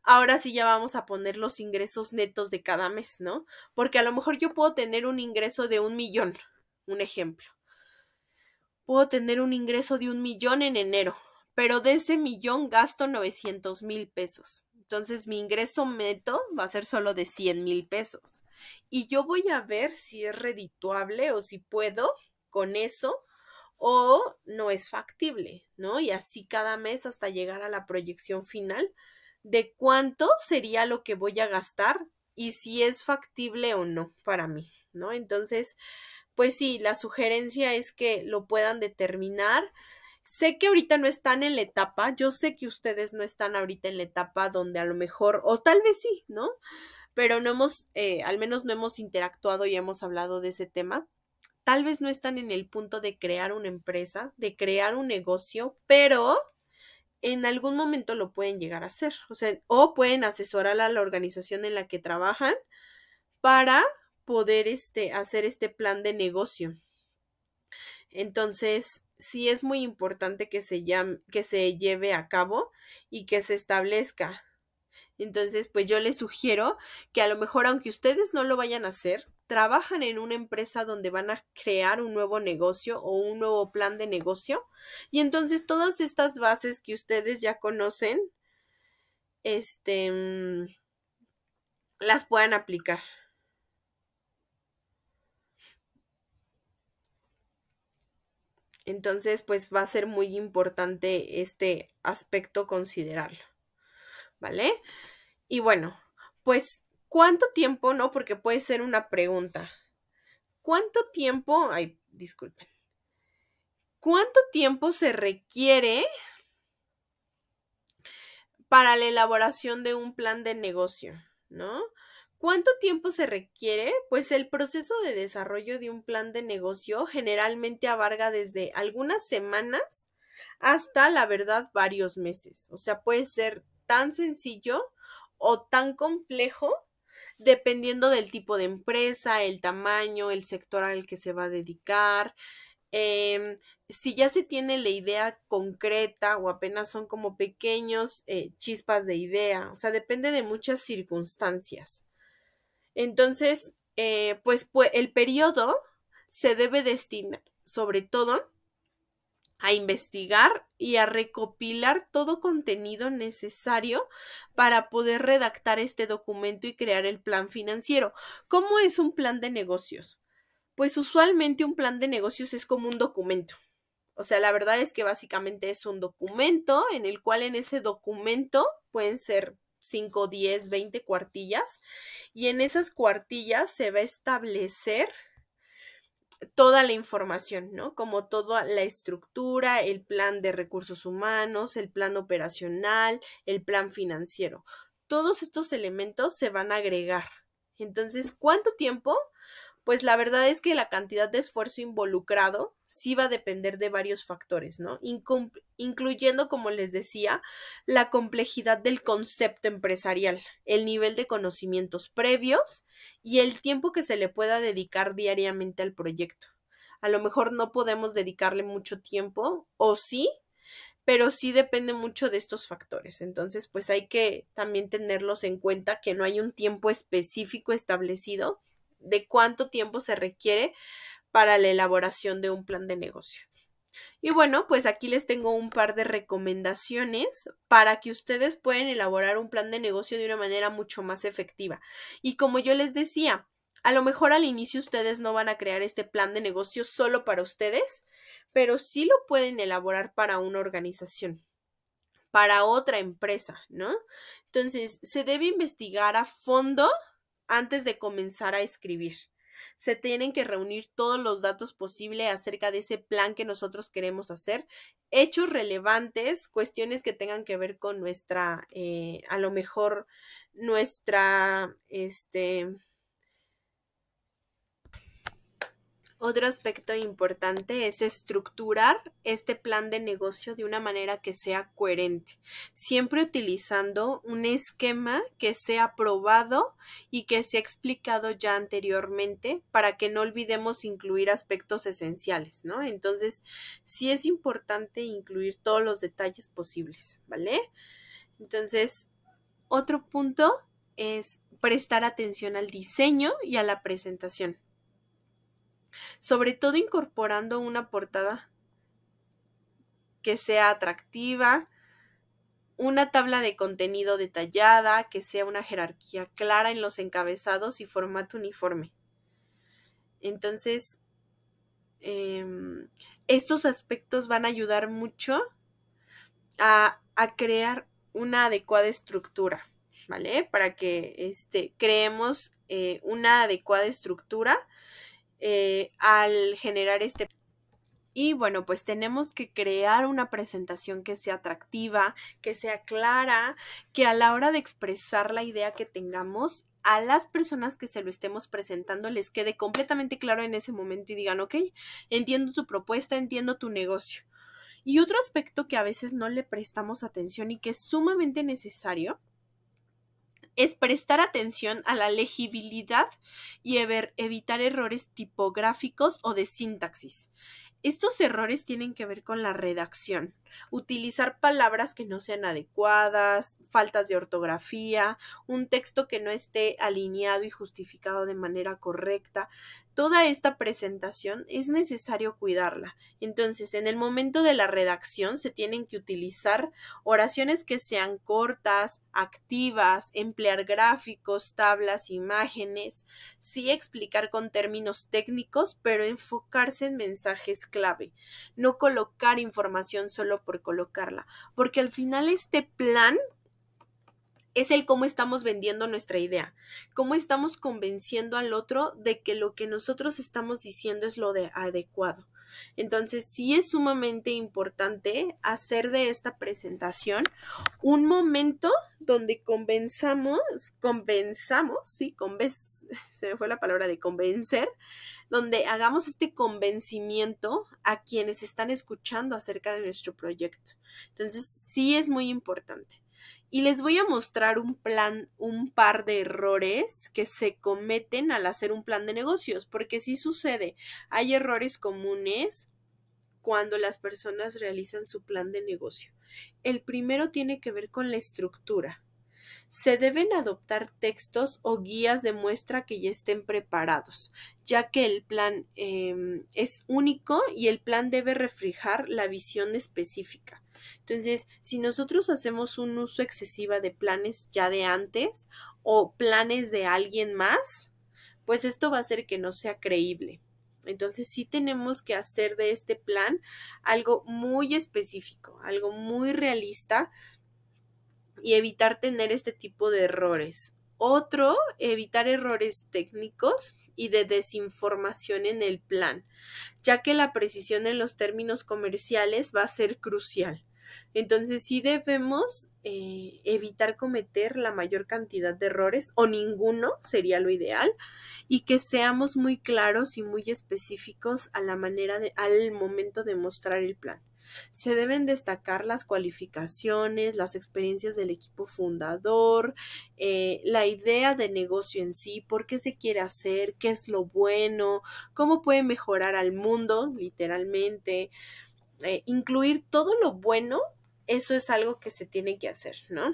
ahora sí ya vamos a poner los ingresos netos de cada mes, ¿no? Porque a lo mejor yo puedo tener un ingreso de 1 millón, un ejemplo. Puedo tener un ingreso de 1 millón en enero, pero de ese millón gasto 900,000 pesos. Entonces mi ingreso neto va a ser solo de 100,000 pesos. Y yo voy a ver si es redituable o si puedo con eso o no es factible, ¿no? Y así cada mes hasta llegar a la proyección final de cuánto sería lo que voy a gastar y si es factible o no para mí, ¿no? Entonces, pues sí, la sugerencia es que lo puedan determinar. Sé que ahorita no están en la etapa, yo sé que ustedes no están ahorita en la etapa donde a lo mejor, o tal vez sí, ¿no? Pero no hemos, al menos no hemos interactuado y hemos hablado de ese tema. Tal vez no están en el punto de crear una empresa, de crear un negocio, pero en algún momento lo pueden llegar a hacer. O sea, o pueden asesorar a la organización en la que trabajan para poder hacer este plan de negocio. Entonces, sí es muy importante que que se lleve a cabo y que se establezca. Entonces, pues yo les sugiero que a lo mejor, aunque ustedes no lo vayan a hacer, trabajan en una empresa donde van a crear un nuevo negocio o un nuevo plan de negocio. Y entonces todas estas bases que ustedes ya conocen, las puedan aplicar. Entonces, pues va a ser muy importante este aspecto considerarlo, ¿vale? Y bueno, pues, ¿cuánto tiempo, no? Porque puede ser una pregunta. ¿Cuánto tiempo, ay, disculpen, cuánto tiempo se requiere para la elaboración de un plan de negocio, ¿no? ¿Cuánto tiempo se requiere? Pues el proceso de desarrollo de un plan de negocio generalmente abarca desde algunas semanas hasta, la verdad, varios meses. O sea, puede ser tan sencillo o tan complejo dependiendo del tipo de empresa, el tamaño, el sector al que se va a dedicar. em, si ya se tiene la idea concreta o apenas son como pequeños chispas de idea, o sea, depende de muchas circunstancias. Entonces, pues el periodo se debe destinar sobre todo a investigar y a recopilar todo contenido necesario para poder redactar este documento y crear el plan financiero. ¿Cómo es un plan de negocios? Pues usualmente un plan de negocios es como un documento. O sea, la verdad es que básicamente es un documento en el cual en ese documento pueden ser 5, 10, 20 cuartillas y en esas cuartillas se va a establecer toda la información, ¿no? Como toda la estructura, el plan de recursos humanos, el plan operacional, el plan financiero. Todos estos elementos se van a agregar. Entonces, ¿cuánto tiempo? Pues la verdad es que la cantidad de esfuerzo involucrado sí va a depender de varios factores, ¿no? Incluyendo, como les decía, la complejidad del concepto empresarial, el nivel de conocimientos previos y el tiempo que se le pueda dedicar diariamente al proyecto. A lo mejor no podemos dedicarle mucho tiempo, o sí, pero sí depende mucho de estos factores. Entonces, pues hay que también tenerlos en cuenta que no hay un tiempo específico establecido de cuánto tiempo se requiere para la elaboración de un plan de negocio. Y bueno, pues aquí les tengo un par de recomendaciones para que ustedes puedan elaborar un plan de negocio de una manera mucho más efectiva. Y como yo les decía, a lo mejor al inicio ustedes no van a crear este plan de negocio solo para ustedes, pero sí lo pueden elaborar para una organización, para otra empresa, ¿no? Entonces, se debe investigar a fondo antes de comenzar a escribir. Se tienen que reunir todos los datos posibles acerca de ese plan que nosotros queremos hacer, hechos relevantes, cuestiones que tengan que ver con nuestra, a lo mejor nuestra, otro aspecto importante es estructurar este plan de negocio de una manera que sea coherente, siempre utilizando un esquema que sea probado y que sea explicado ya anteriormente para que no olvidemos incluir aspectos esenciales, ¿no? Entonces, sí es importante incluir todos los detalles posibles, ¿vale? Entonces, otro punto es prestar atención al diseño y a la presentación, sobre todo incorporando una portada que sea atractiva, una tabla de contenido detallada, que sea una jerarquía clara en los encabezados y formato uniforme. Entonces, estos aspectos van a ayudar mucho a crear una adecuada estructura, ¿vale? Para que creemos una adecuada estructura al generar este. Y bueno, pues tenemos que crear una presentación que sea atractiva, que sea clara, que a la hora de expresar la idea que tengamos, a las personas que se lo estemos presentando les quede completamente claro en ese momento y digan, ok, entiendo tu propuesta, entiendo tu negocio. Y otro aspecto que a veces no le prestamos atención y que es sumamente necesario es prestar atención a la legibilidad y evitar errores tipográficos o de sintaxis. Estos errores tienen que ver con la redacción, utilizar palabras que no sean adecuadas, faltas de ortografía, un texto que no esté alineado y justificado de manera correcta. Toda esta presentación es necesario cuidarla. Entonces, en el momento de la redacción se tienen que utilizar oraciones que sean cortas, activas, emplear gráficos, tablas, imágenes, sí explicar con términos técnicos, pero enfocarse en mensajes clave, no colocar información solo por colocarla, porque al final este plan es el cómo estamos vendiendo nuestra idea, cómo estamos convenciendo al otro de que lo que nosotros estamos diciendo es lo adecuado. Entonces, sí es sumamente importante hacer de esta presentación un momento donde se me fue la palabra de convencer, donde hagamos este convencimiento a quienes están escuchando acerca de nuestro proyecto. Entonces, sí es muy importante. Y les voy a mostrar un par de errores que se cometen al hacer un plan de negocios, porque sí sucede, hay errores comunes cuando las personas realizan su plan de negocio. El primero tiene que ver con la estructura. Se deben adoptar textos o guías de muestra que ya estén preparados, ya que el plan es único y el plan debe reflejar la visión específica. Entonces, si nosotros hacemos un uso excesivo de planes ya de antes o planes de alguien más, pues esto va a hacer que no sea creíble. Entonces sí tenemos que hacer de este plan algo muy específico, algo muy realista y evitar tener este tipo de errores. Otro, evitar errores técnicos y de desinformación en el plan, ya que la precisión en los términos comerciales va a ser crucial. Entonces sí debemos evitar cometer la mayor cantidad de errores o ninguno sería lo ideal y que seamos muy claros y muy específicos a la manera al momento de mostrar el plan. Se deben destacar las cualificaciones, las experiencias del equipo fundador, la idea de negocio en sí, por qué se quiere hacer, qué es lo bueno, cómo puede mejorar al mundo, literalmente. Incluir todo lo bueno, eso es algo que se tiene que hacer, ¿no?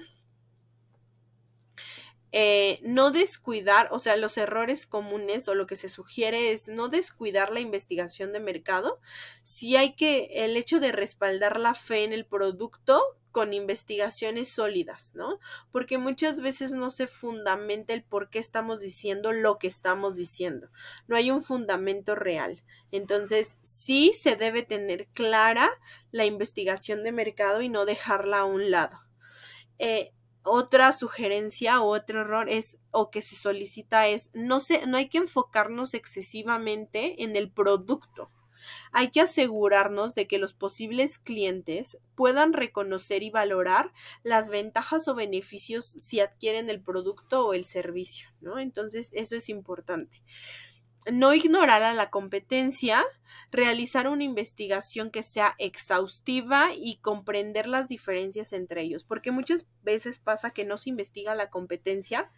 No descuidar, o sea, los errores comunes o lo que se sugiere es no descuidar la investigación de mercado. Sí hay que, el hecho de respaldar la fe en el producto con investigaciones sólidas, ¿no? Porque muchas veces no se fundamenta el por qué estamos diciendo lo que estamos diciendo. No hay un fundamento real. Entonces, sí se debe tener clara la investigación de mercado y no dejarla a un lado. Otra sugerencia o otro error es, o que se solicita es, no hay que enfocarnos excesivamente en el producto. Hay que asegurarnos de que los posibles clientes puedan reconocer y valorar las ventajas o beneficios si adquieren el producto o el servicio, ¿no? Entonces, eso es importante. No ignorar a la competencia, realizar una investigación que sea exhaustiva y comprender las diferencias entre ellos, porque muchas veces pasa que no se investiga la competencia,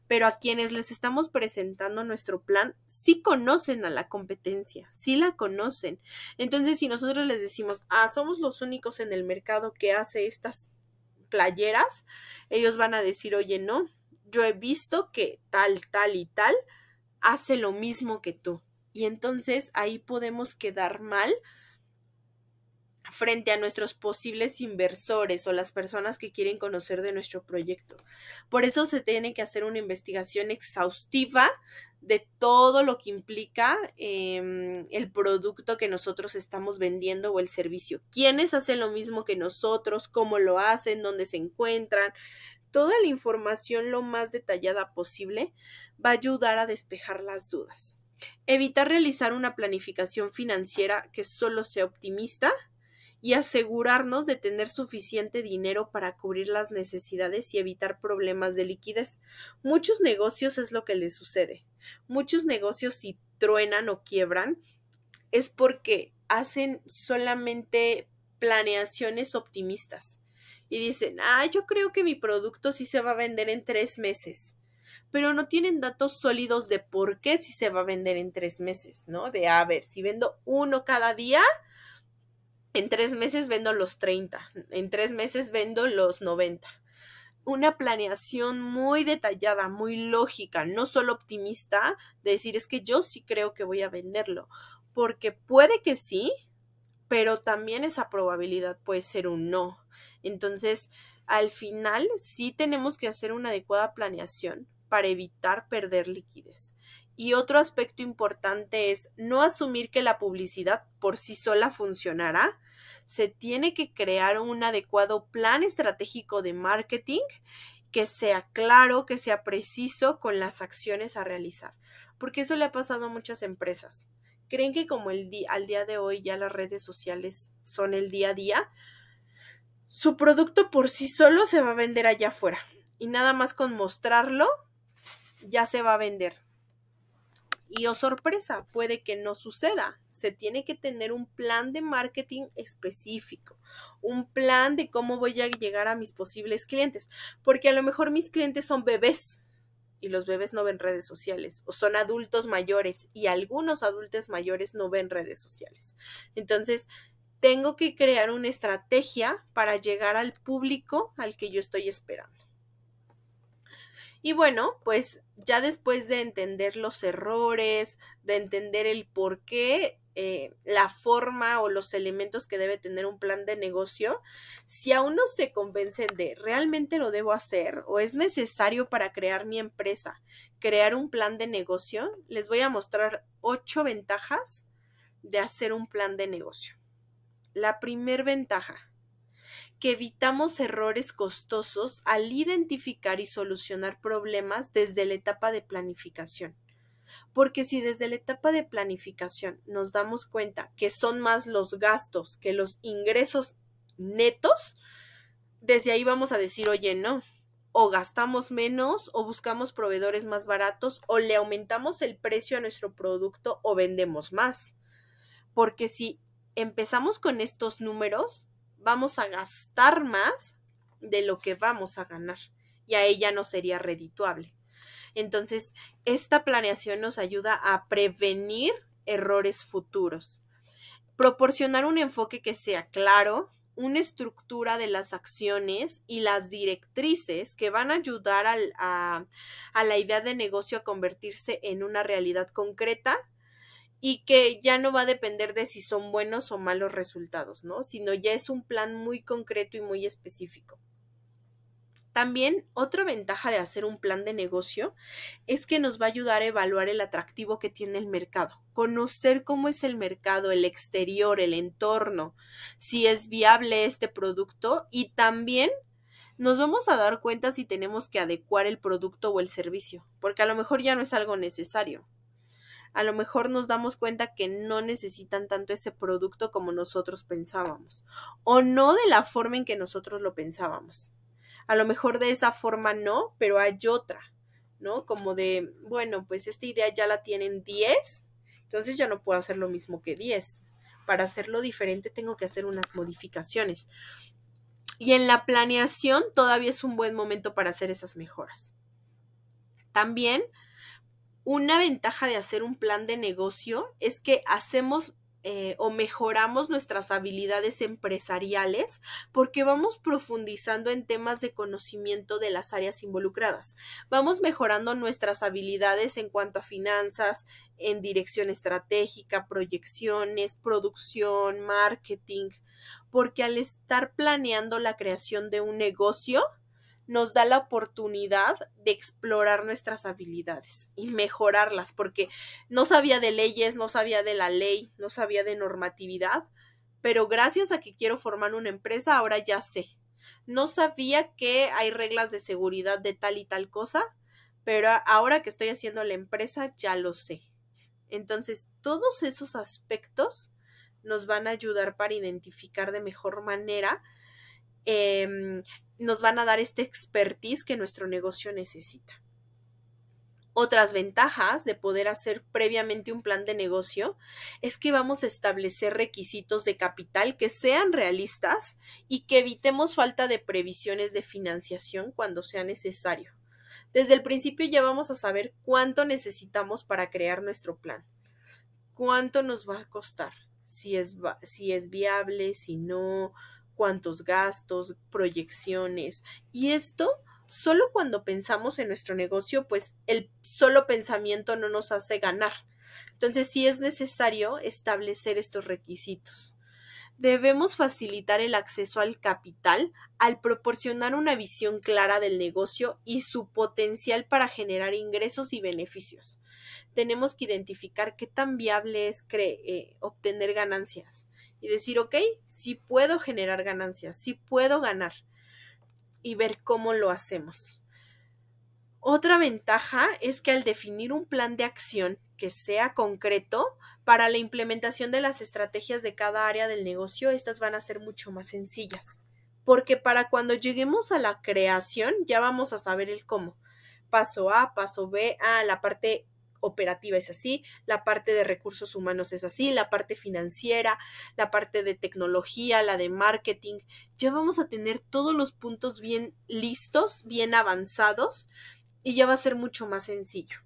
pero a quienes les estamos presentando nuestro plan sí conocen a la competencia, sí la conocen. Entonces, si nosotros les decimos, somos los únicos en el mercado que hace estas playeras, ellos van a decir, oye, no, yo he visto que tal, tal y tal hace lo mismo que tú. Y entonces ahí podemos quedar mal frente a nuestros posibles inversores o las personas que quieren conocer de nuestro proyecto. Por eso se tiene que hacer una investigación exhaustiva de todo lo que implica el producto que nosotros estamos vendiendo o el servicio. ¿Quiénes hacen lo mismo que nosotros? ¿Cómo lo hacen? ¿Dónde se encuentran? Toda la información lo más detallada posible va a ayudar a despejar las dudas. Evitar realizar una planificación financiera que solo sea optimista y asegurarnos de tener suficiente dinero para cubrir las necesidades y evitar problemas de liquidez. Muchos negocios es lo que les sucede. Muchos negocios si truenan o quiebran es porque hacen solamente planeaciones optimistas y dicen, yo creo que mi producto sí se va a vender en 3 meses, pero no tienen datos sólidos de por qué sí se va a vender en 3 meses, ¿no? De, a ver, si vendo uno cada día, en 3 meses vendo los 30, en 3 meses vendo los 90. Una planeación muy detallada, muy lógica, no solo optimista, de decir, es que yo sí creo que voy a venderlo, porque puede que sí, pero también esa probabilidad puede ser un no. Entonces, al final, sí tenemos que hacer una adecuada planeación para evitar perder liquidez. Y otro aspecto importante es no asumir que la publicidad por sí sola funcionará. Se tiene que crear un adecuado plan estratégico de marketing que sea claro, que sea preciso con las acciones a realizar. Porque eso le ha pasado a muchas empresas. Creen que como al día de hoy ya las redes sociales son el día a día, su producto por sí solo se va a vender allá afuera y nada más con mostrarlo ya se va a vender. Y oh sorpresa, puede que no suceda. Se tiene que tener un plan de marketing específico, un plan de cómo voy a llegar a mis posibles clientes, porque a lo mejor mis clientes son bebés y los bebés no ven redes sociales, o son adultos mayores y algunos adultos mayores no ven redes sociales. Entonces, tengo que crear una estrategia para llegar al público al que yo estoy esperando. Y bueno, pues ya después de entender los errores, de entender el por qué, la forma o los elementos que debe tener un plan de negocio, si aún no se convencen de realmente lo debo hacer o es necesario para crear mi empresa, crear un plan de negocio, les voy a mostrar 8 ventajas de hacer un plan de negocio. La primer ventaja, que evitamos errores costosos al identificar y solucionar problemas desde la etapa de planificación. Porque si desde la etapa de planificación nos damos cuenta que son más los gastos que los ingresos netos, desde ahí vamos a decir, oye, no, o gastamos menos, o buscamos proveedores más baratos, o le aumentamos el precio a nuestro producto, o vendemos más. Porque si empezamos con estos números, vamos a gastar más de lo que vamos a ganar y a ella no sería redituable. Entonces, esta planeación nos ayuda a prevenir errores futuros, proporcionar un enfoque que sea claro, una estructura de las acciones y las directrices que van a ayudar a la idea de negocio a convertirse en una realidad concreta y que ya no va a depender de si son buenos o malos resultados, ¿no? Sino ya es un plan muy concreto y muy específico. También otra ventaja de hacer un plan de negocio es que nos va a ayudar a evaluar el atractivo que tiene el mercado, conocer cómo es el mercado, el exterior, el entorno, si es viable este producto y también nos vamos a dar cuenta si tenemos que adecuar el producto o el servicio, porque a lo mejor ya no es algo necesario. A lo mejor nos damos cuenta que no necesitan tanto ese producto como nosotros pensábamos, o no de la forma en que nosotros lo pensábamos. A lo mejor de esa forma no, pero hay otra, ¿no? Como de, bueno, pues esta idea ya la tienen 10, entonces ya no puedo hacer lo mismo que 10. Para hacerlo diferente tengo que hacer unas modificaciones. Y en la planeación todavía es un buen momento para hacer esas mejoras. También una ventaja de hacer un plan de negocio es que hacemos o mejoramos nuestras habilidades empresariales porque vamos profundizando en temas de conocimiento de las áreas involucradas. Vamos mejorando nuestras habilidades en cuanto a finanzas, en dirección estratégica, proyecciones, producción, marketing, porque al estar planeando la creación de un negocio, nos da la oportunidad de explorar nuestras habilidades y mejorarlas, porque no sabía de leyes, no sabía de la ley, no sabía de normatividad, pero gracias a que quiero formar una empresa, ahora ya sé. No sabía que hay reglas de seguridad de tal y tal cosa, pero ahora que estoy haciendo la empresa, ya lo sé. Entonces, todos esos aspectos nos van a ayudar para identificar de mejor manera nos van a dar este expertise que nuestro negocio necesita. Otras ventajas de poder hacer previamente un plan de negocio es que vamos a establecer requisitos de capital que sean realistas y que evitemos falta de previsiones de financiación cuando sea necesario. Desde el principio ya vamos a saber cuánto necesitamos para crear nuestro plan, cuánto nos va a costar, si es viable, si no, cuántos gastos, proyecciones. Y esto solo cuando pensamos en nuestro negocio, pues el solo pensamiento no nos hace ganar. Entonces sí es necesario establecer estos requisitos. Debemos facilitar el acceso al capital al proporcionar una visión clara del negocio y su potencial para generar ingresos y beneficios. Tenemos que identificar qué tan viable es obtener ganancias y decir, ok, sí puedo generar ganancias, sí puedo ganar y ver cómo lo hacemos. Otra ventaja es que al definir un plan de acción que sea concreto para la implementación de las estrategias de cada área del negocio, estas van a ser mucho más sencillas. Porque para cuando lleguemos a la creación ya vamos a saber el cómo. Paso A, paso B, la parte operativa es así, la parte de recursos humanos es así, la parte financiera, la parte de tecnología, la de marketing. Ya vamos a tener todos los puntos bien listos, bien avanzados y ya va a ser mucho más sencillo.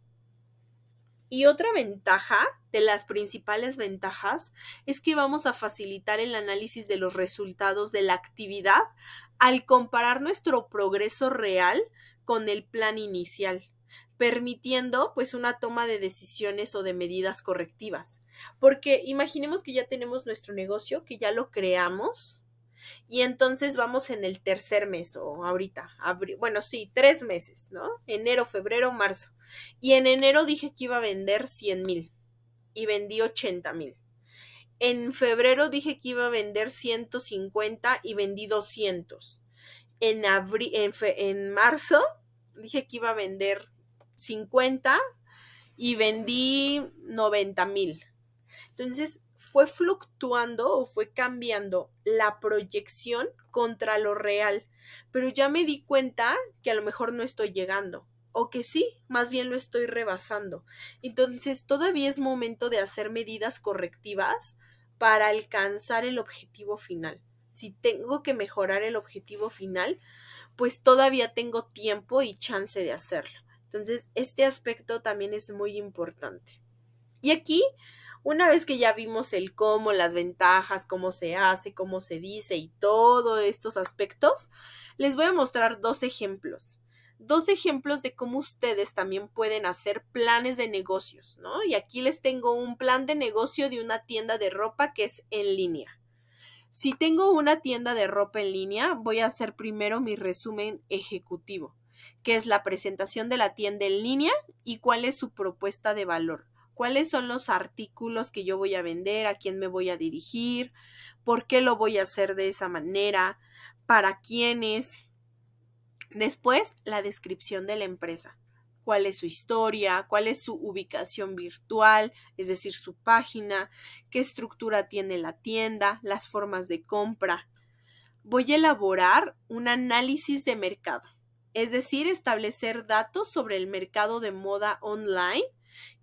Y otra ventaja, de las principales ventajas, es que vamos a facilitar el análisis de los resultados de la actividad al comparar nuestro progreso real con el plan inicial, permitiendo pues una toma de decisiones o de medidas correctivas. Porque imaginemos que ya tenemos nuestro negocio, que ya lo creamos, y entonces vamos en el tercer mes o ahorita, bueno, sí, 3 meses, ¿no? Enero, febrero, marzo. Y en enero dije que iba a vender 100,000 y vendí 80,000. En febrero dije que iba a vender 150 y vendí 200. En marzo dije que iba a vender 50 y vendí 90,000. Entonces fue fluctuando o fue cambiando la proyección contra lo real, pero ya me di cuenta que a lo mejor no estoy llegando o que sí, más bien lo estoy rebasando. Entonces todavía es momento de hacer medidas correctivas para alcanzar el objetivo final. Si tengo que mejorar el objetivo final, pues todavía tengo tiempo y chance de hacerlo. Entonces, este aspecto también es muy importante. Y aquí, una vez que ya vimos el cómo, las ventajas, cómo se hace, cómo se dice y todos estos aspectos, les voy a mostrar 2 ejemplos. 2 ejemplos de cómo ustedes también pueden hacer planes de negocios, ¿no? Y aquí les tengo un plan de negocio de una tienda de ropa que es en línea. Si tengo una tienda de ropa en línea, voy a hacer primero mi resumen ejecutivo, que es la presentación de la tienda en línea y cuál es su propuesta de valor. ¿Cuáles son los artículos que yo voy a vender? ¿A quién me voy a dirigir? ¿Por qué lo voy a hacer de esa manera? ¿Para quiénes? Después, la descripción de la empresa. ¿Cuál es su historia? ¿Cuál es su ubicación virtual? Es decir, su página. ¿Qué estructura tiene la tienda? Las formas de compra. Voy a elaborar un análisis de mercado. Es decir, establecer datos sobre el mercado de moda online,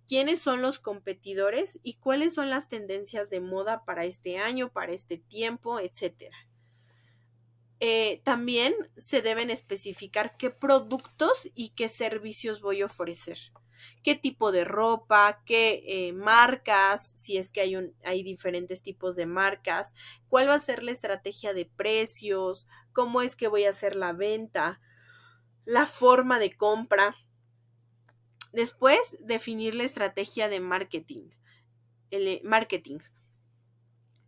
quiénes son los competidores y cuáles son las tendencias de moda para este año, para este tiempo, etcétera. También se deben especificar qué productos y qué servicios voy a ofrecer. Qué tipo de ropa, qué marcas, si es que hay diferentes tipos de marcas, cuál va a ser la estrategia de precios, cómo es que voy a hacer la venta, la forma de compra. Después, definir la estrategia de marketing.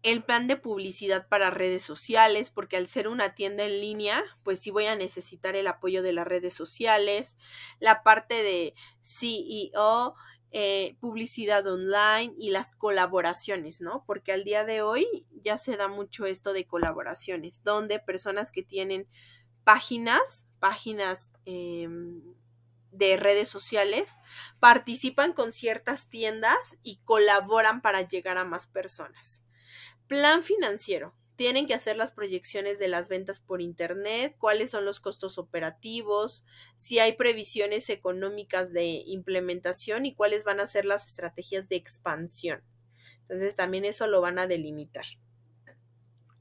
El plan de publicidad para redes sociales, porque al ser una tienda en línea, pues sí voy a necesitar el apoyo de las redes sociales, la parte de SEO, publicidad online y las colaboraciones, ¿no? Porque al día de hoy ya se da mucho esto de colaboraciones, donde personas que tienen páginas de redes sociales participan con ciertas tiendas y colaboran para llegar a más personas. Plan financiero. Tienen que hacer las proyecciones de las ventas por internet, cuáles son los costos operativos, si hay previsiones económicas de implementación y cuáles van a ser las estrategias de expansión. Entonces también eso lo van a delimitar.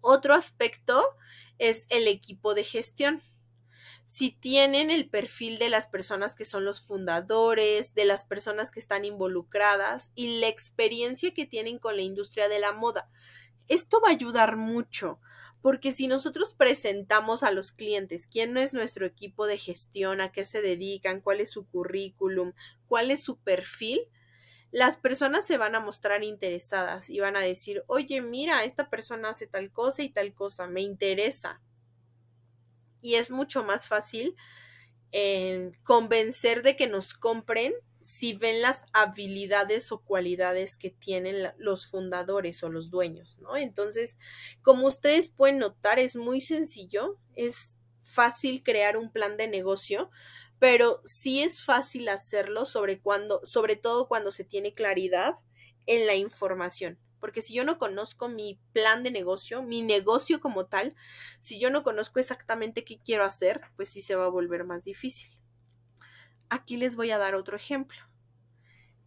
Otro aspecto es el equipo de gestión. Si tienen el perfil de las personas que son los fundadores, de las personas que están involucradas y la experiencia que tienen con la industria de la moda. Esto va a ayudar mucho, porque si nosotros presentamos a los clientes quién es nuestro equipo de gestión, a qué se dedican, cuál es su currículum, cuál es su perfil, las personas se van a mostrar interesadas y van a decir, oye, mira, esta persona hace tal cosa y tal cosa, me interesa. Y es mucho más fácil convencer de que nos compren si ven las habilidades o cualidades que tienen los fundadores o los dueños, ¿no? Entonces, como ustedes pueden notar, es muy sencillo, es fácil crear un plan de negocio, pero sí es fácil hacerlo sobre todo cuando se tiene claridad en la información. Porque si yo no conozco mi plan de negocio, mi negocio como tal, si yo no conozco exactamente qué quiero hacer, pues sí se va a volver más difícil. Aquí les voy a dar otro ejemplo.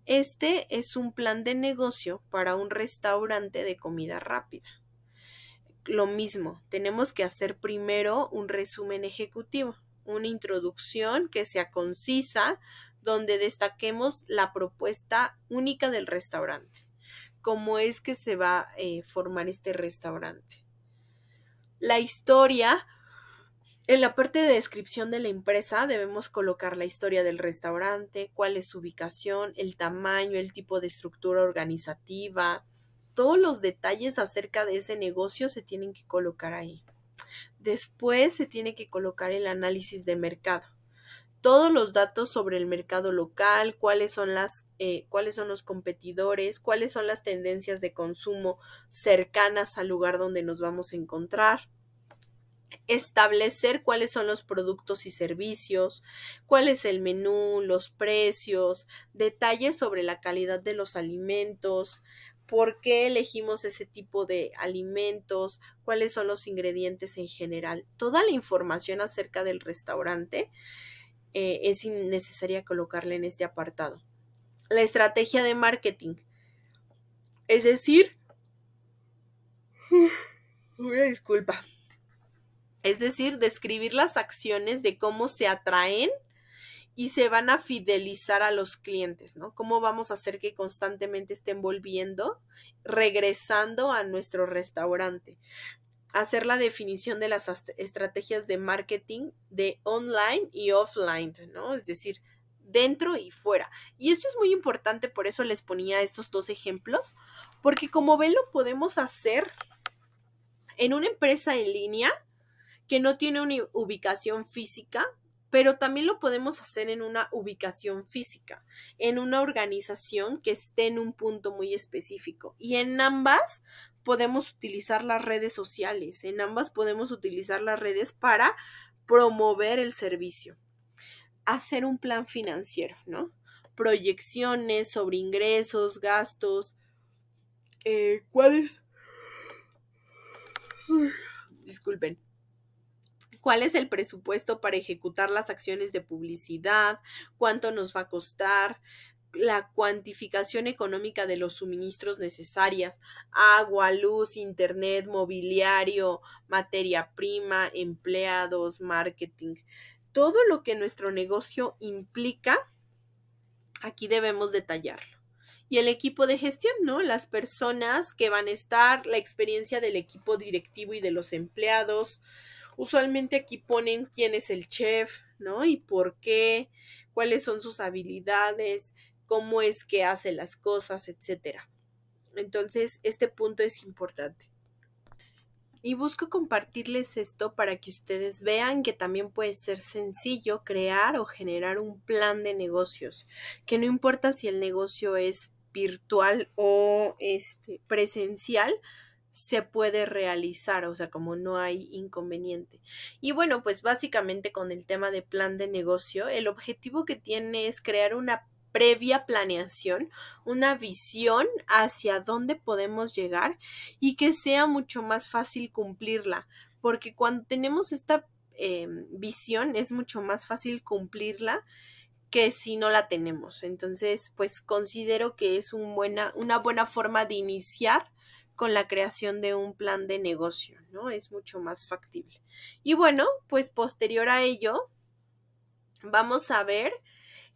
Este es un plan de negocio para un restaurante de comida rápida. Lo mismo, tenemos que hacer primero un resumen ejecutivo, una introducción que sea concisa, donde destaquemos la propuesta única del restaurante, cómo es que se va a formar este restaurante. La historia, en la parte de descripción de la empresa debemos colocar la historia del restaurante, cuál es su ubicación, el tamaño, el tipo de estructura organizativa. Todos los detalles acerca de ese negocio se tienen que colocar ahí. Después se tiene que colocar el análisis de mercado. Todos los datos sobre el mercado local, cuáles son los competidores, cuáles son las tendencias de consumo cercanas al lugar donde nos vamos a encontrar. Establecer cuáles son los productos y servicios, cuál es el menú, los precios, detalles sobre la calidad de los alimentos, por qué elegimos ese tipo de alimentos, cuáles son los ingredientes en general. Toda la información acerca del restaurante es innecesaria colocarla en este apartado. La estrategia de marketing, es decir, una disculpa. Es decir, describir las acciones de cómo se atraen y se van a fidelizar a los clientes, ¿no? Cómo vamos a hacer que constantemente estén volviendo, regresando a nuestro restaurante. Hacer la definición de las estrategias de marketing de online y offline, ¿no? Es decir, dentro y fuera. Y esto es muy importante, por eso les ponía estos dos ejemplos, porque como ven lo podemos hacer en una empresa en línea que no tiene una ubicación física, pero también lo podemos hacer en una ubicación física, en una organización que esté en un punto muy específico. Y en ambas podemos utilizar las redes sociales, en ambas podemos utilizar las redes para promover el servicio. Hacer un plan financiero, ¿no? Proyecciones sobre ingresos, gastos, ¿cuáles? Disculpen. ¿Cuál es el presupuesto para ejecutar las acciones de publicidad? ¿Cuánto nos va a costar? La cuantificación económica de los suministros necesarios, agua, luz, internet, mobiliario, materia prima, empleados, marketing. Todo lo que nuestro negocio implica, aquí debemos detallarlo. Y el equipo de gestión, ¿no? Las personas que van a estar, la experiencia del equipo directivo y de los empleados. Usualmente aquí ponen quién es el chef, ¿no? Y por qué, cuáles son sus habilidades, cómo es que hace las cosas, etcétera. Entonces, este punto es importante. Y busco compartirles esto para que ustedes vean que también puede ser sencillo crear o generar un plan de negocios, que no importa si el negocio es virtual o presencial, se puede realizar, o sea, como no hay inconveniente. Y bueno, pues básicamente con el tema de plan de negocio, el objetivo que tiene es crear una previa planeación, una visión hacia dónde podemos llegar y que sea mucho más fácil cumplirla, porque cuando tenemos esta visión es mucho más fácil cumplirla que si no la tenemos. Entonces, pues considero que es una buena forma de iniciar con la creación de un plan de negocio, ¿no? Es mucho más factible. Y bueno, pues posterior a ello, vamos a ver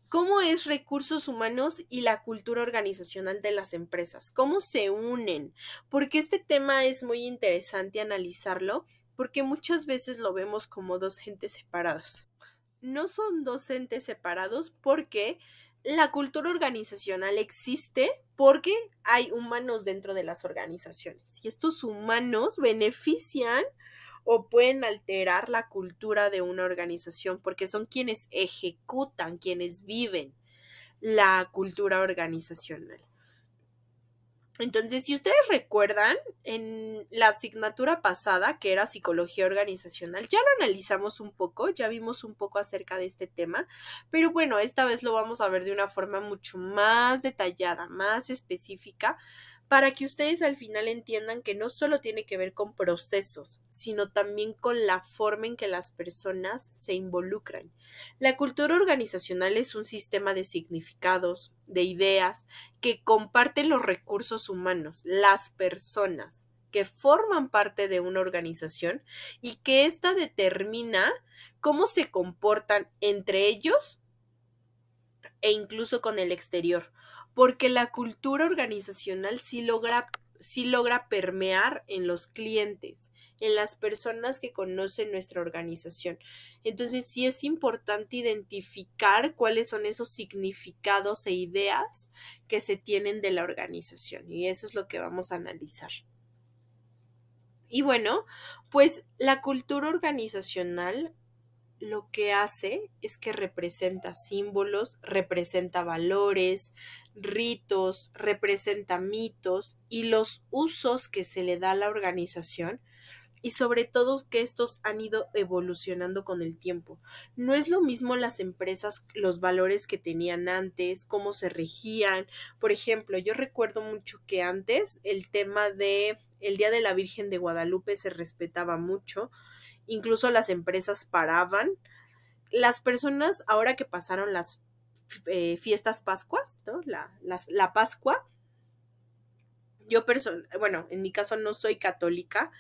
cómo es recursos humanos y la cultura organizacional de las empresas, cómo se unen, porque este tema es muy interesante analizarlo, porque muchas veces lo vemos como dos entes separados. No son dos entes separados porque la cultura organizacional existe porque hay humanos dentro de las organizaciones y estos humanos benefician o pueden alterar la cultura de una organización porque son quienes ejecutan, quienes viven la cultura organizacional. Entonces, si ustedes recuerdan, en la asignatura pasada, que era psicología organizacional, ya lo analizamos un poco, ya vimos un poco acerca de este tema, pero bueno, esta vez lo vamos a ver de una forma mucho más detallada, más específica, para que ustedes al final entiendan que no solo tiene que ver con procesos, sino también con la forma en que las personas se involucran. La cultura organizacional es un sistema de significados, de ideas, que comparten los recursos humanos, las personas que forman parte de una organización y que ésta determina cómo se comportan entre ellos e incluso con el exterior, porque la cultura organizacional sí logra permear en los clientes, en las personas que conocen nuestra organización. Entonces sí es importante identificar cuáles son esos significados e ideas que se tienen de la organización, y eso es lo que vamos a analizar. Y bueno, pues la cultura organizacional lo que hace es que representa símbolos, representa valores, ritos, representa mitos y los usos que se le da a la organización, y sobre todo que estos han ido evolucionando con el tiempo. No es lo mismo las empresas, los valores que tenían antes, cómo se regían. Por ejemplo, yo recuerdo mucho que antes el tema de el Día de la Virgen de Guadalupe se respetaba mucho, incluso las empresas paraban. Las personas, ahora que pasaron las fiestas Pascuas, ¿no? La Pascua, bueno, en mi caso no soy católica,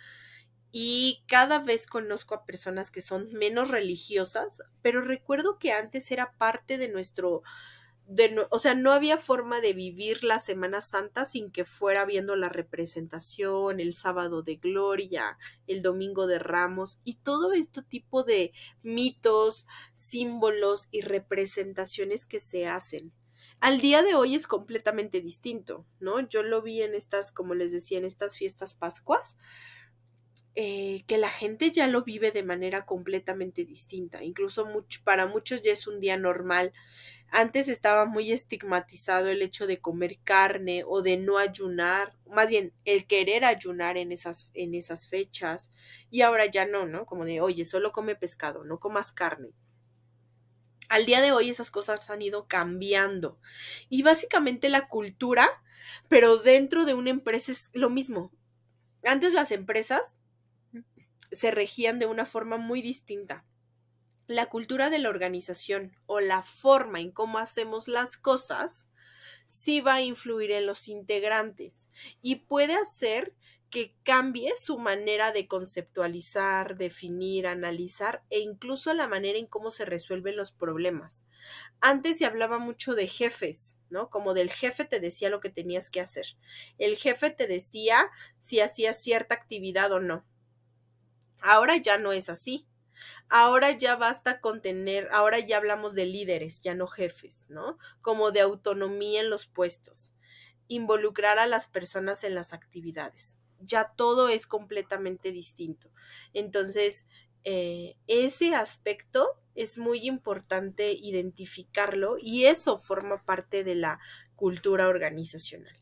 y cada vez conozco a personas que son menos religiosas, pero recuerdo que antes era parte de o sea, no había forma de vivir la Semana Santa sin que fuera viendo la representación, el sábado de gloria, el domingo de Ramos y todo este tipo de mitos, símbolos y representaciones que se hacen. Al día de hoy es completamente distinto, ¿no? Yo lo vi en estas, como les decía, en estas fiestas Pascuas, que la gente ya lo vive de manera completamente distinta. Incluso para muchos ya es un día normal. Antes estaba muy estigmatizado el hecho de comer carne o de no ayunar, más bien el querer ayunar en esas fechas, y ahora ya no, ¿no? Como de, oye, solo come pescado, no comas carne. Al día de hoy esas cosas han ido cambiando, y básicamente la cultura, pero dentro de una empresa es lo mismo. Antes las empresas se regían de una forma muy distinta. La cultura de la organización o la forma en cómo hacemos las cosas sí va a influir en los integrantes y puede hacer que cambie su manera de conceptualizar, definir, analizar e incluso la manera en cómo se resuelven los problemas. Antes se hablaba mucho de jefes, ¿no? Como del jefe te decía lo que tenías que hacer. El jefe te decía si hacías cierta actividad o no. Ahora ya no es así. Ahora ya basta con ahora ya hablamos de líderes, ya no jefes, ¿no? Como de autonomía en los puestos, involucrar a las personas en las actividades. Ya todo es completamente distinto. Entonces, ese aspecto es muy importante identificarlo y eso forma parte de la cultura organizacional.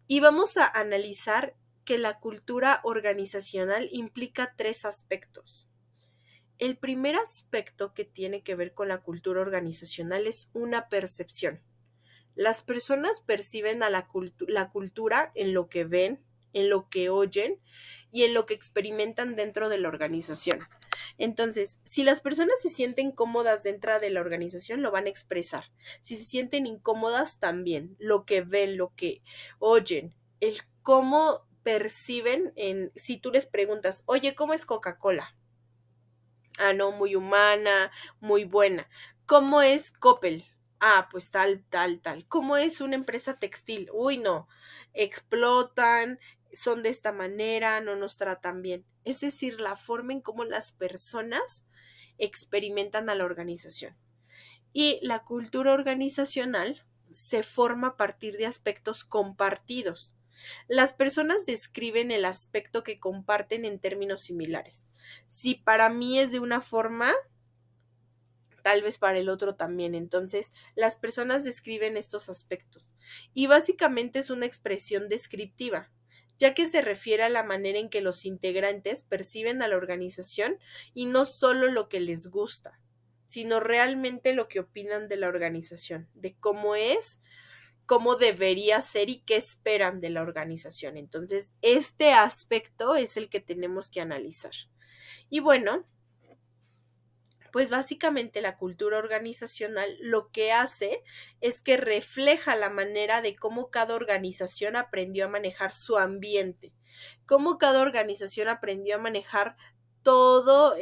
Y vamos a analizar que la cultura organizacional implica tres aspectos. El primer aspecto que tiene que ver con la cultura organizacional es una percepción. Las personas perciben a la cultura en lo que ven, en lo que oyen y en lo que experimentan dentro de la organización. Entonces, si las personas se sienten cómodas dentro de la organización, lo van a expresar. Si se sienten incómodas, también. Lo que ven, lo que oyen, el cómo perciben si tú les preguntas, oye, ¿cómo es Coca-Cola? Ah, no, muy humana, muy buena. ¿Cómo es Coppel? Ah, pues tal, tal, tal. ¿Cómo es una empresa textil? Uy, no, explotan, son de esta manera, no nos tratan bien. Es decir, la forma en cómo las personas experimentan a la organización. Y la cultura organizacional se forma a partir de aspectos compartidos. Las personas describen el aspecto que comparten en términos similares. Si para mí es de una forma, tal vez para el otro también. Entonces, las personas describen estos aspectos. Y básicamente es una expresión descriptiva, ya que se refiere a la manera en que los integrantes perciben a la organización y no solo lo que les gusta, sino realmente lo que opinan de la organización, de cómo es, cómo debería ser y qué esperan de la organización. Entonces, este aspecto es el que tenemos que analizar. Y bueno, pues básicamente la cultura organizacional lo que hace es que refleja la manera de cómo cada organización aprendió a manejar su ambiente, cómo cada organización aprendió a manejar todos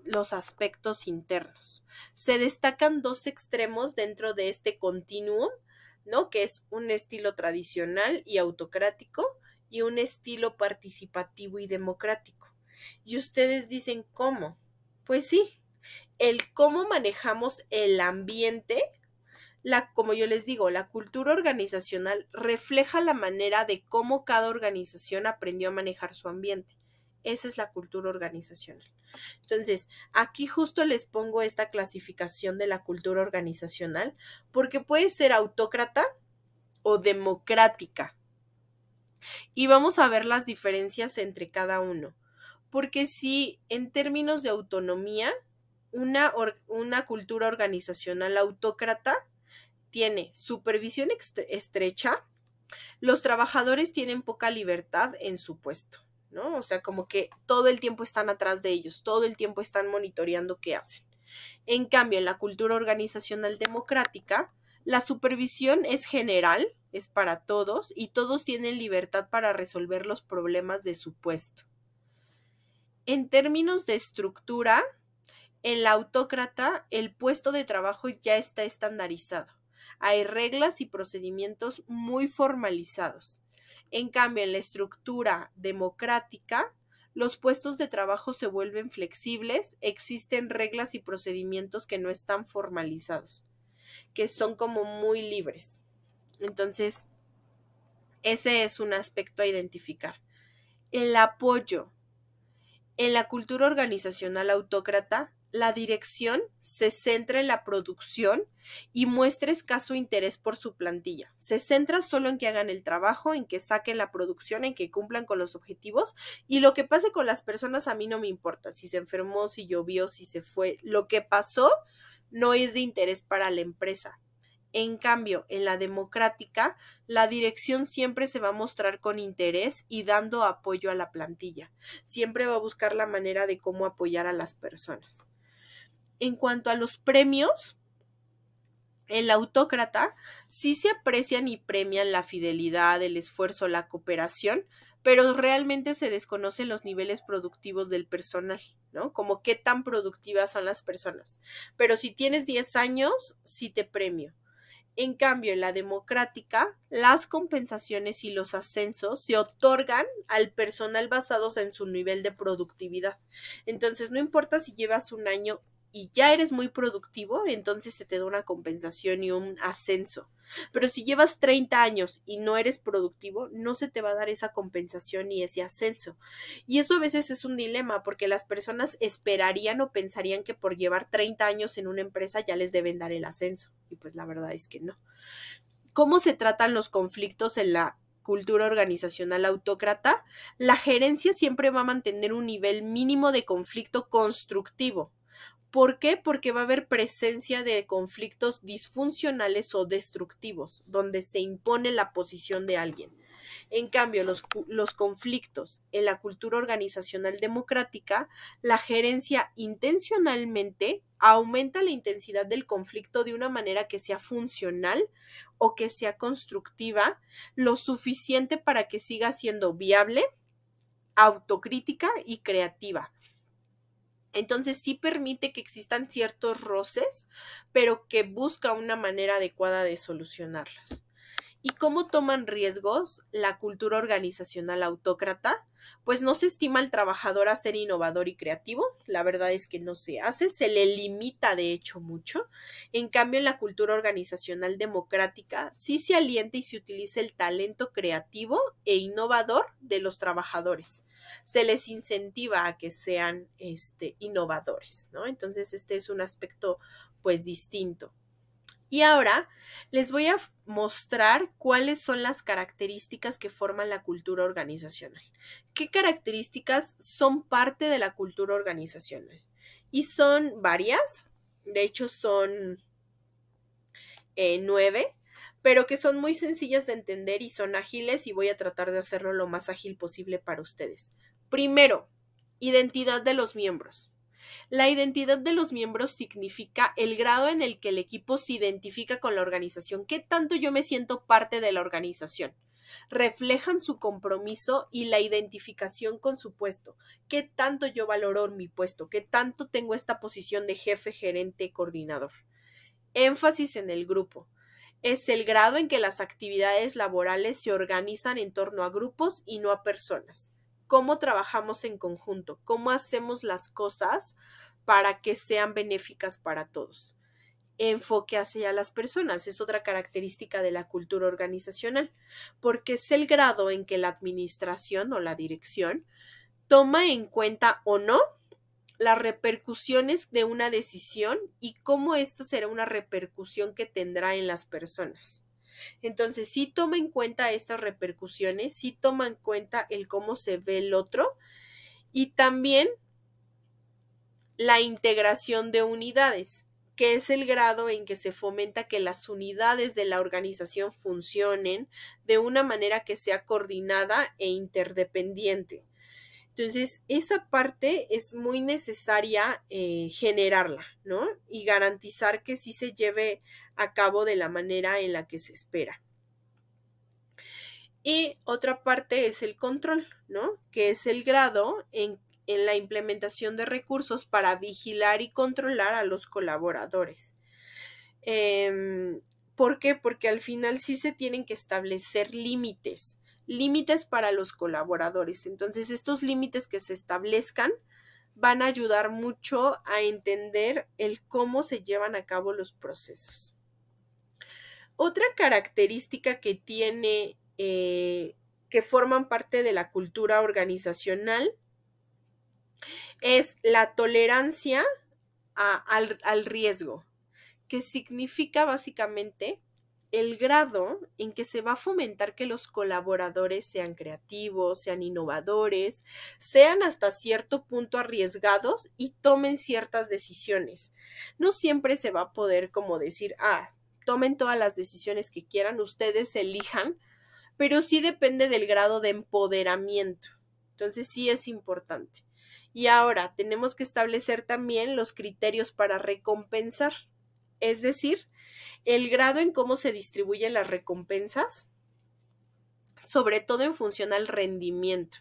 los aspectos internos. Se destacan dos extremos dentro de este continuum, ¿no? Que es un estilo tradicional y autocrático y un estilo participativo y democrático. Y ustedes dicen, ¿cómo? Pues sí, el cómo manejamos el ambiente, como yo les digo, la cultura organizacional refleja la manera de cómo cada organización aprendió a manejar su ambiente. Esa es la cultura organizacional. Entonces, aquí justo les pongo esta clasificación de la cultura organizacional porque puede ser autócrata o democrática. Y vamos a ver las diferencias entre cada uno. Porque si en términos de autonomía, una cultura organizacional autócrata tiene supervisión estrecha, los trabajadores tienen poca libertad en su puesto, ¿no? O sea, como que todo el tiempo están atrás de ellos, todo el tiempo están monitoreando qué hacen. En cambio, en la cultura organizacional democrática, la supervisión es general, es para todos y todos tienen libertad para resolver los problemas de su puesto. En términos de estructura, en la autócrata, el puesto de trabajo ya está estandarizado. Hay reglas y procedimientos muy formalizados. En cambio, en la estructura democrática, los puestos de trabajo se vuelven flexibles, existen reglas y procedimientos que no están formalizados, que son como muy libres. Entonces, ese es un aspecto a identificar. El apoyo. En la cultura organizacional autócrata, la dirección se centra en la producción y muestra escaso interés por su plantilla. Se centra solo en que hagan el trabajo, en que saquen la producción, en que cumplan con los objetivos y lo que pase con las personas a mí no me importa. Si se enfermó, si llovió, si se fue, lo que pasó no es de interés para la empresa. En cambio, en la democrática, la dirección siempre se va a mostrar con interés y dando apoyo a la plantilla. Siempre va a buscar la manera de cómo apoyar a las personas. En cuanto a los premios, en la autócrata sí se aprecian y premian la fidelidad, el esfuerzo, la cooperación, pero realmente se desconocen los niveles productivos del personal, ¿no? Como qué tan productivas son las personas. Pero si tienes 10 años, sí te premio. En cambio, en la democrática, las compensaciones y los ascensos se otorgan al personal basados en su nivel de productividad. Entonces, no importa si llevas un año y ya eres muy productivo, entonces se te da una compensación y un ascenso. Pero si llevas 30 años y no eres productivo, no se te va a dar esa compensación y ese ascenso. Y eso a veces es un dilema porque las personas esperarían o pensarían que por llevar 30 años en una empresa ya les deben dar el ascenso. Y pues la verdad es que no. ¿Cómo se tratan los conflictos en la cultura organizacional autócrata? La gerencia siempre va a mantener un nivel mínimo de conflicto constructivo. ¿Por qué? Porque va a haber presencia de conflictos disfuncionales o destructivos, donde se impone la posición de alguien. En cambio, los conflictos en la cultura organizacional democrática, la gerencia intencionalmente aumenta la intensidad del conflicto de una manera que sea funcional o que sea constructiva, lo suficiente para que siga siendo viable, autocrítica y creativa. Entonces sí permite que existan ciertos roces, pero que busca una manera adecuada de solucionarlos. ¿Y cómo toman riesgos la cultura organizacional autócrata? Pues no se estima al trabajador a ser innovador y creativo, la verdad es que no se hace, se le limita de hecho mucho. En cambio, en la cultura organizacional democrática sí se alienta y se utiliza el talento creativo e innovador de los trabajadores. Se les incentiva a que sean innovadores, ¿no? Entonces, este es un aspecto pues distinto. Y ahora les voy a mostrar cuáles son las características que forman la cultura organizacional. ¿Qué características son parte de la cultura organizacional? Y son varias, de hecho son 9, pero que son muy sencillas de entender y son ágiles y voy a tratar de hacerlo lo más ágil posible para ustedes. Primero, identidad de los miembros. La identidad de los miembros significa el grado en el que el equipo se identifica con la organización. ¿Qué tanto yo me siento parte de la organización? Reflejan su compromiso y la identificación con su puesto. ¿Qué tanto yo valoro mi puesto? ¿Qué tanto tengo esta posición de jefe, gerente, coordinador? Énfasis en el grupo. Es el grado en que las actividades laborales se organizan en torno a grupos y no a personas. ¿Cómo trabajamos en conjunto? ¿Cómo hacemos las cosas para que sean benéficas para todos? Enfoque hacia las personas es otra característica de la cultura organizacional, porque es el grado en que la administración o la dirección toma en cuenta o no las repercusiones de una decisión y cómo esta será una repercusión que tendrá en las personas. Entonces, sí toma en cuenta estas repercusiones, sí toma en cuenta el cómo se ve el otro y también la integración de unidades, que es el grado en que se fomenta que las unidades de la organización funcionen de una manera que sea coordinada e interdependiente. Entonces, esa parte es muy necesaria generarla, ¿no? Y garantizar que sí se lleve a cabo de la manera en la que se espera. Y otra parte es el control, ¿no? Que es el grado en la implementación de recursos para vigilar y controlar a los colaboradores. ¿Por qué? Porque al final sí se tienen que establecer límites para los colaboradores. Entonces, estos límites que se establezcan van a ayudar mucho a entender el cómo se llevan a cabo los procesos. Otra característica que tiene, que forman parte de la cultura organizacional, es la tolerancia al riesgo, que significa básicamente el grado en que se va a fomentar que los colaboradores sean creativos, sean innovadores, sean hasta cierto punto arriesgados y tomen ciertas decisiones. No siempre se va a poder como decir, tomen todas las decisiones que quieran, ustedes elijan, pero sí depende del grado de empoderamiento. Entonces sí es importante. Y ahora tenemos que establecer también los criterios para recompensar, es decir, el grado en cómo se distribuyen las recompensas, sobre todo en función al rendimiento,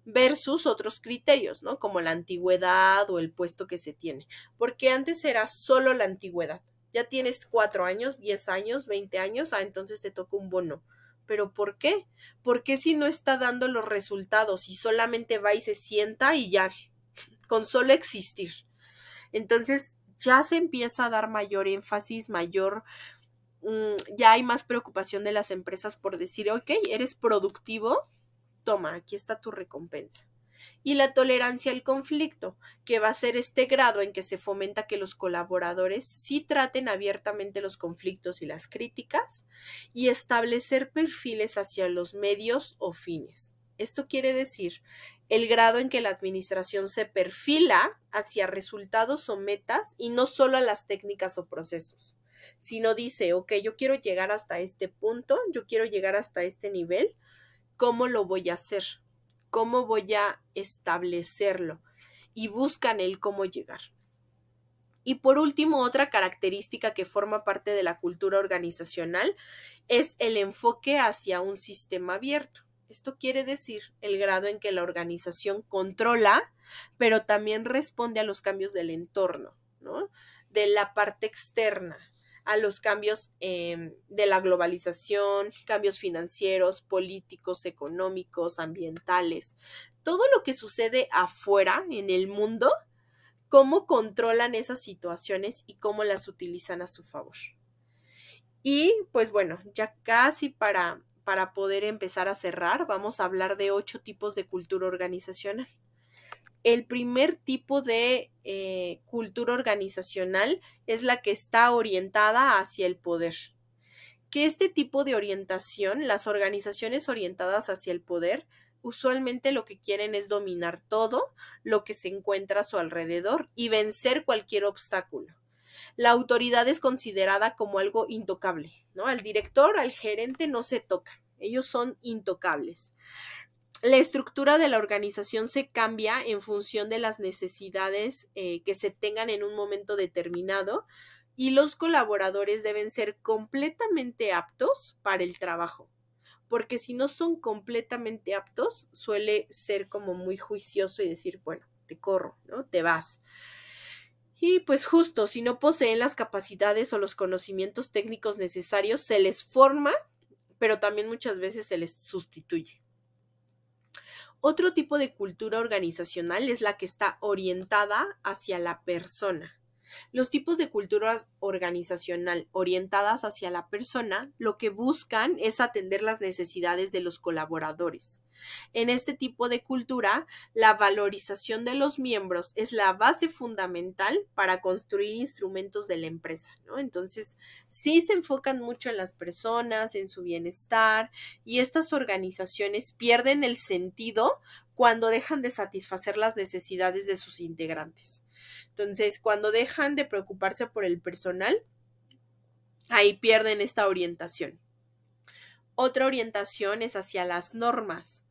versus otros criterios, ¿no? Como la antigüedad o el puesto que se tiene, porque antes era solo la antigüedad. Ya tienes 4 años, 10 años, 20 años, entonces te toca un bono. ¿Pero por qué? Porque si no está dando los resultados y solamente va y se sienta y ya, con solo existir. Entonces ya se empieza a dar mayor énfasis, ya hay más preocupación de las empresas por decir, ok, eres productivo, toma, aquí está tu recompensa. Y la tolerancia al conflicto, que va a ser este grado en que se fomenta que los colaboradores sí traten abiertamente los conflictos y las críticas y establecer perfiles hacia los medios o fines. Esto quiere decir el grado en que la administración se perfila hacia resultados o metas y no solo a las técnicas o procesos, sino dice, ok, yo quiero llegar hasta este punto, yo quiero llegar hasta este nivel, ¿cómo lo voy a hacer? ¿Cómo voy a establecerlo? Y buscan el cómo llegar. Y por último, otra característica que forma parte de la cultura organizacional es el enfoque hacia un sistema abierto. Esto quiere decir el grado en que la organización controla, pero también responde a los cambios del entorno, ¿no? De la parte externa, a los cambios de la globalización, cambios financieros, políticos, económicos, ambientales, todo lo que sucede afuera en el mundo, cómo controlan esas situaciones y cómo las utilizan a su favor. Y pues bueno, ya casi para poder empezar a cerrar, vamos a hablar de 8 tipos de cultura organizacional. El primer tipo de cultura organizacional es la que está orientada hacia el poder. Que este tipo de orientación, las organizaciones orientadas hacia el poder, usualmente lo que quieren es dominar todo lo que se encuentra a su alrededor y vencer cualquier obstáculo. La autoridad es considerada como algo intocable, ¿no? Al director, al gerente no se toca, ellos son intocables. La estructura de la organización se cambia en función de las necesidades que se tengan en un momento determinado y los colaboradores deben ser completamente aptos para el trabajo, porque si no son completamente aptos, suele ser como muy juicioso y decir, bueno, te corro, ¿no? Te vas. Y pues justo, si no poseen las capacidades o los conocimientos técnicos necesarios, se les forma, pero también muchas veces se les sustituye. Otro tipo de cultura organizacional es la que está orientada hacia la persona. Los tipos de culturas organizacional orientadas hacia la persona lo que buscan es atender las necesidades de los colaboradores. En este tipo de cultura, la valorización de los miembros es la base fundamental para construir instrumentos de la empresa, ¿no? Entonces, sí se enfocan mucho en las personas, en su bienestar, y estas organizaciones pierden el sentido cuando dejan de satisfacer las necesidades de sus integrantes. Entonces, cuando dejan de preocuparse por el personal, ahí pierden esta orientación. Otra orientación es hacia las normas.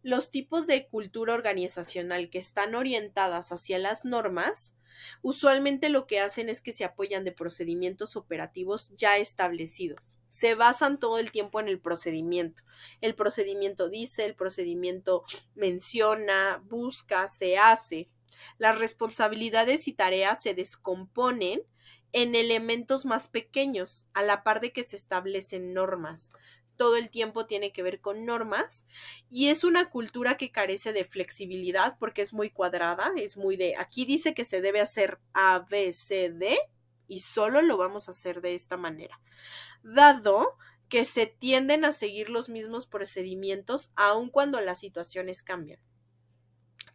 Los tipos de cultura organizacional que están orientadas hacia las normas, usualmente lo que hacen es que se apoyan de procedimientos operativos ya establecidos. Se basan todo el tiempo en el procedimiento. El procedimiento dice, el procedimiento menciona, busca, se hace. Las responsabilidades y tareas se descomponen en elementos más pequeños, a la par de que se establecen normas. Todo el tiempo tiene que ver con normas y es una cultura que carece de flexibilidad porque es muy cuadrada, es muy de, aquí dice que se debe hacer A, B, C, D y solo lo vamos a hacer de esta manera. Dado que se tienden a seguir los mismos procedimientos aun cuando las situaciones cambian.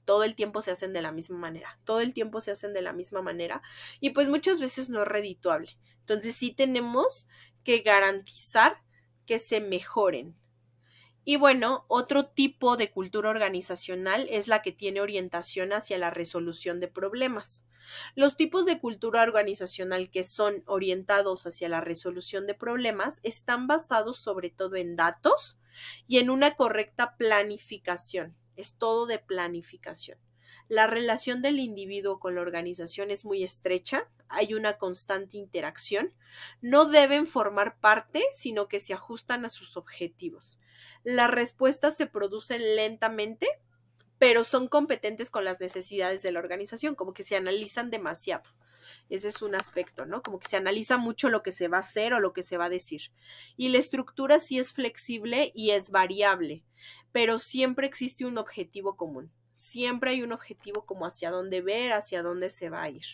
Todo el tiempo se hacen de la misma manera, todo el tiempo se hacen de la misma manera y pues muchas veces no es redituable. Entonces sí tenemos que garantizar que se mejoren. Y bueno, otro tipo de cultura organizacional es la que tiene orientación hacia la resolución de problemas. Los tipos de cultura organizacional que son orientados hacia la resolución de problemas están basados sobre todo en datos y en una correcta planificación. Es todo de planificación. La relación del individuo con la organización es muy estrecha, hay una constante interacción, no deben formar parte, sino que se ajustan a sus objetivos. Las respuestas se producen lentamente, pero son competentes con las necesidades de la organización, como que se analizan demasiado. Ese es un aspecto, ¿no? Como que se analiza mucho lo que se va a hacer o lo que se va a decir. Y la estructura sí es flexible y es variable, pero siempre existe un objetivo común. Siempre hay un objetivo como hacia dónde ver, hacia dónde se va a ir.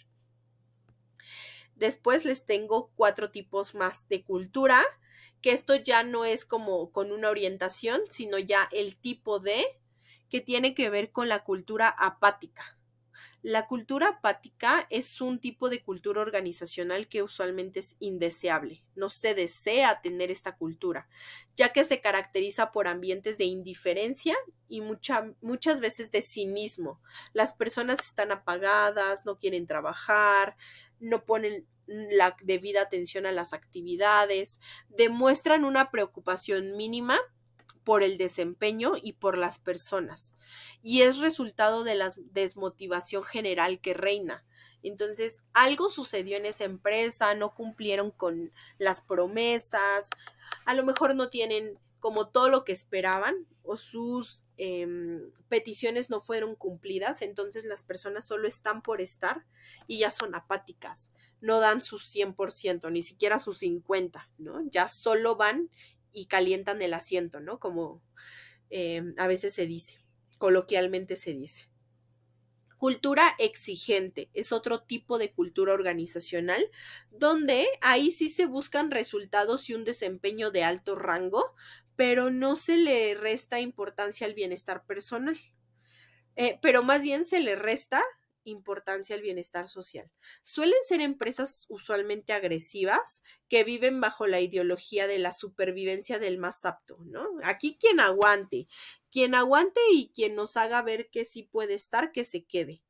Después les tengo 4 tipos más de cultura, que esto ya no es como con una orientación, sino ya el tipo de, que tiene que ver con la cultura apática. La cultura apática es un tipo de cultura organizacional que usualmente es indeseable. No se desea tener esta cultura, ya que se caracteriza por ambientes de indiferencia y muchas veces de cinismo. Las personas están apagadas, no quieren trabajar, no ponen la debida atención a las actividades, demuestran una preocupación mínima por el desempeño y por las personas. Y es resultado de la desmotivación general que reina. Entonces, algo sucedió en esa empresa, no cumplieron con las promesas, a lo mejor no tienen como todo lo que esperaban o sus peticiones no fueron cumplidas, entonces las personas solo están por estar y ya son apáticas, no dan su 100%, ni siquiera su 50%, ¿no? Ya solo van y calientan el asiento, ¿no? Como a veces se dice, coloquialmente se dice. Cultura exigente es otro tipo de cultura organizacional donde ahí sí se buscan resultados y un desempeño de alto rango, pero no se le resta importancia al bienestar personal, pero más bien se le resta importancia al bienestar social. Suelen ser empresas usualmente agresivas que viven bajo la ideología de la supervivencia del más apto, ¿no? Aquí quien aguante y quien nos haga ver que sí puede estar, que se quede.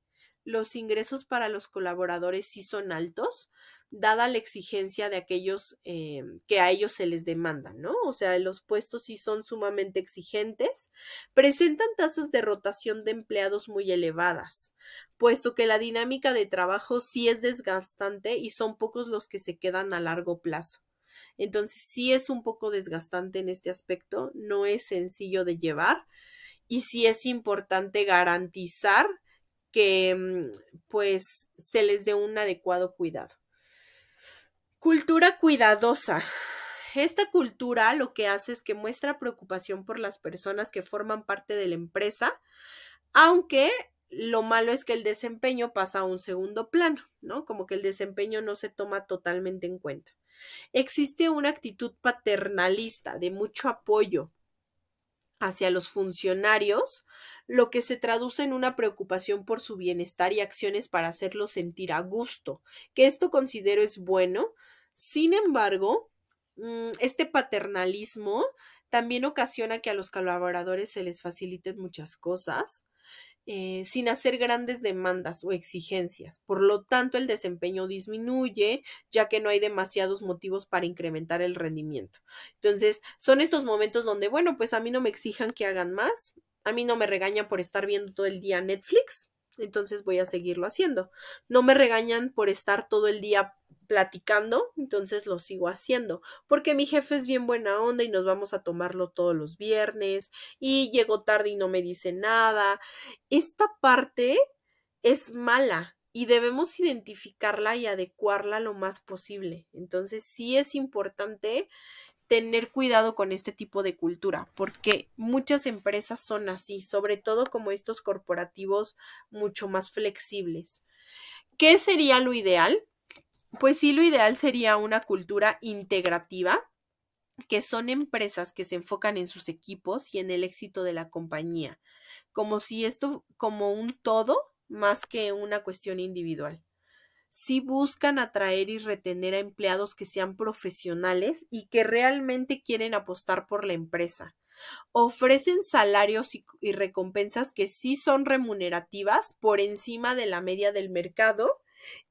Los ingresos para los colaboradores sí son altos, dada la exigencia de aquellos que a ellos se les demanda, ¿no? O sea, los puestos sí son sumamente exigentes, presentan tasas de rotación de empleados muy elevadas, puesto que la dinámica de trabajo sí es desgastante y son pocos los que se quedan a largo plazo. Entonces, sí es un poco desgastante en este aspecto, no es sencillo de llevar y sí es importante garantizar que pues se les dé un adecuado cuidado. Cultura cuidadosa. Esta cultura lo que hace es que muestra preocupación por las personas que forman parte de la empresa, aunque lo malo es que el desempeño pasa a un segundo plano, ¿no? Como que el desempeño no se toma totalmente en cuenta. Existe una actitud paternalista de mucho apoyo hacia los funcionarios, lo que se traduce en una preocupación por su bienestar y acciones para hacerlos sentir a gusto, que esto considero es bueno. Sin embargo, este paternalismo también ocasiona que a los colaboradores se les faciliten muchas cosas sin hacer grandes demandas o exigencias. Por lo tanto, el desempeño disminuye, ya que no hay demasiados motivos para incrementar el rendimiento. Entonces, son estos momentos donde, bueno, pues a mí no me exijan que hagan más, a mí no me regañan por estar viendo todo el día Netflix, entonces voy a seguirlo haciendo. No me regañan por estar todo el día platicando, entonces lo sigo haciendo, porque mi jefe es bien buena onda y nos vamos a tomarlo todos los viernes y llego tarde y no me dice nada. Esta parte es mala y debemos identificarla y adecuarla lo más posible. Entonces, sí es importante tener cuidado con este tipo de cultura, porque muchas empresas son así, sobre todo como estos corporativos mucho más flexibles. ¿Qué sería lo ideal? Pues sí, lo ideal sería una cultura integrativa, que son empresas que se enfocan en sus equipos y en el éxito de la compañía, como si esto como un todo más que una cuestión individual. Sí buscan atraer y retener a empleados que sean profesionales y que realmente quieren apostar por la empresa. Ofrecen salarios y recompensas que sí son remunerativas por encima de la media del mercado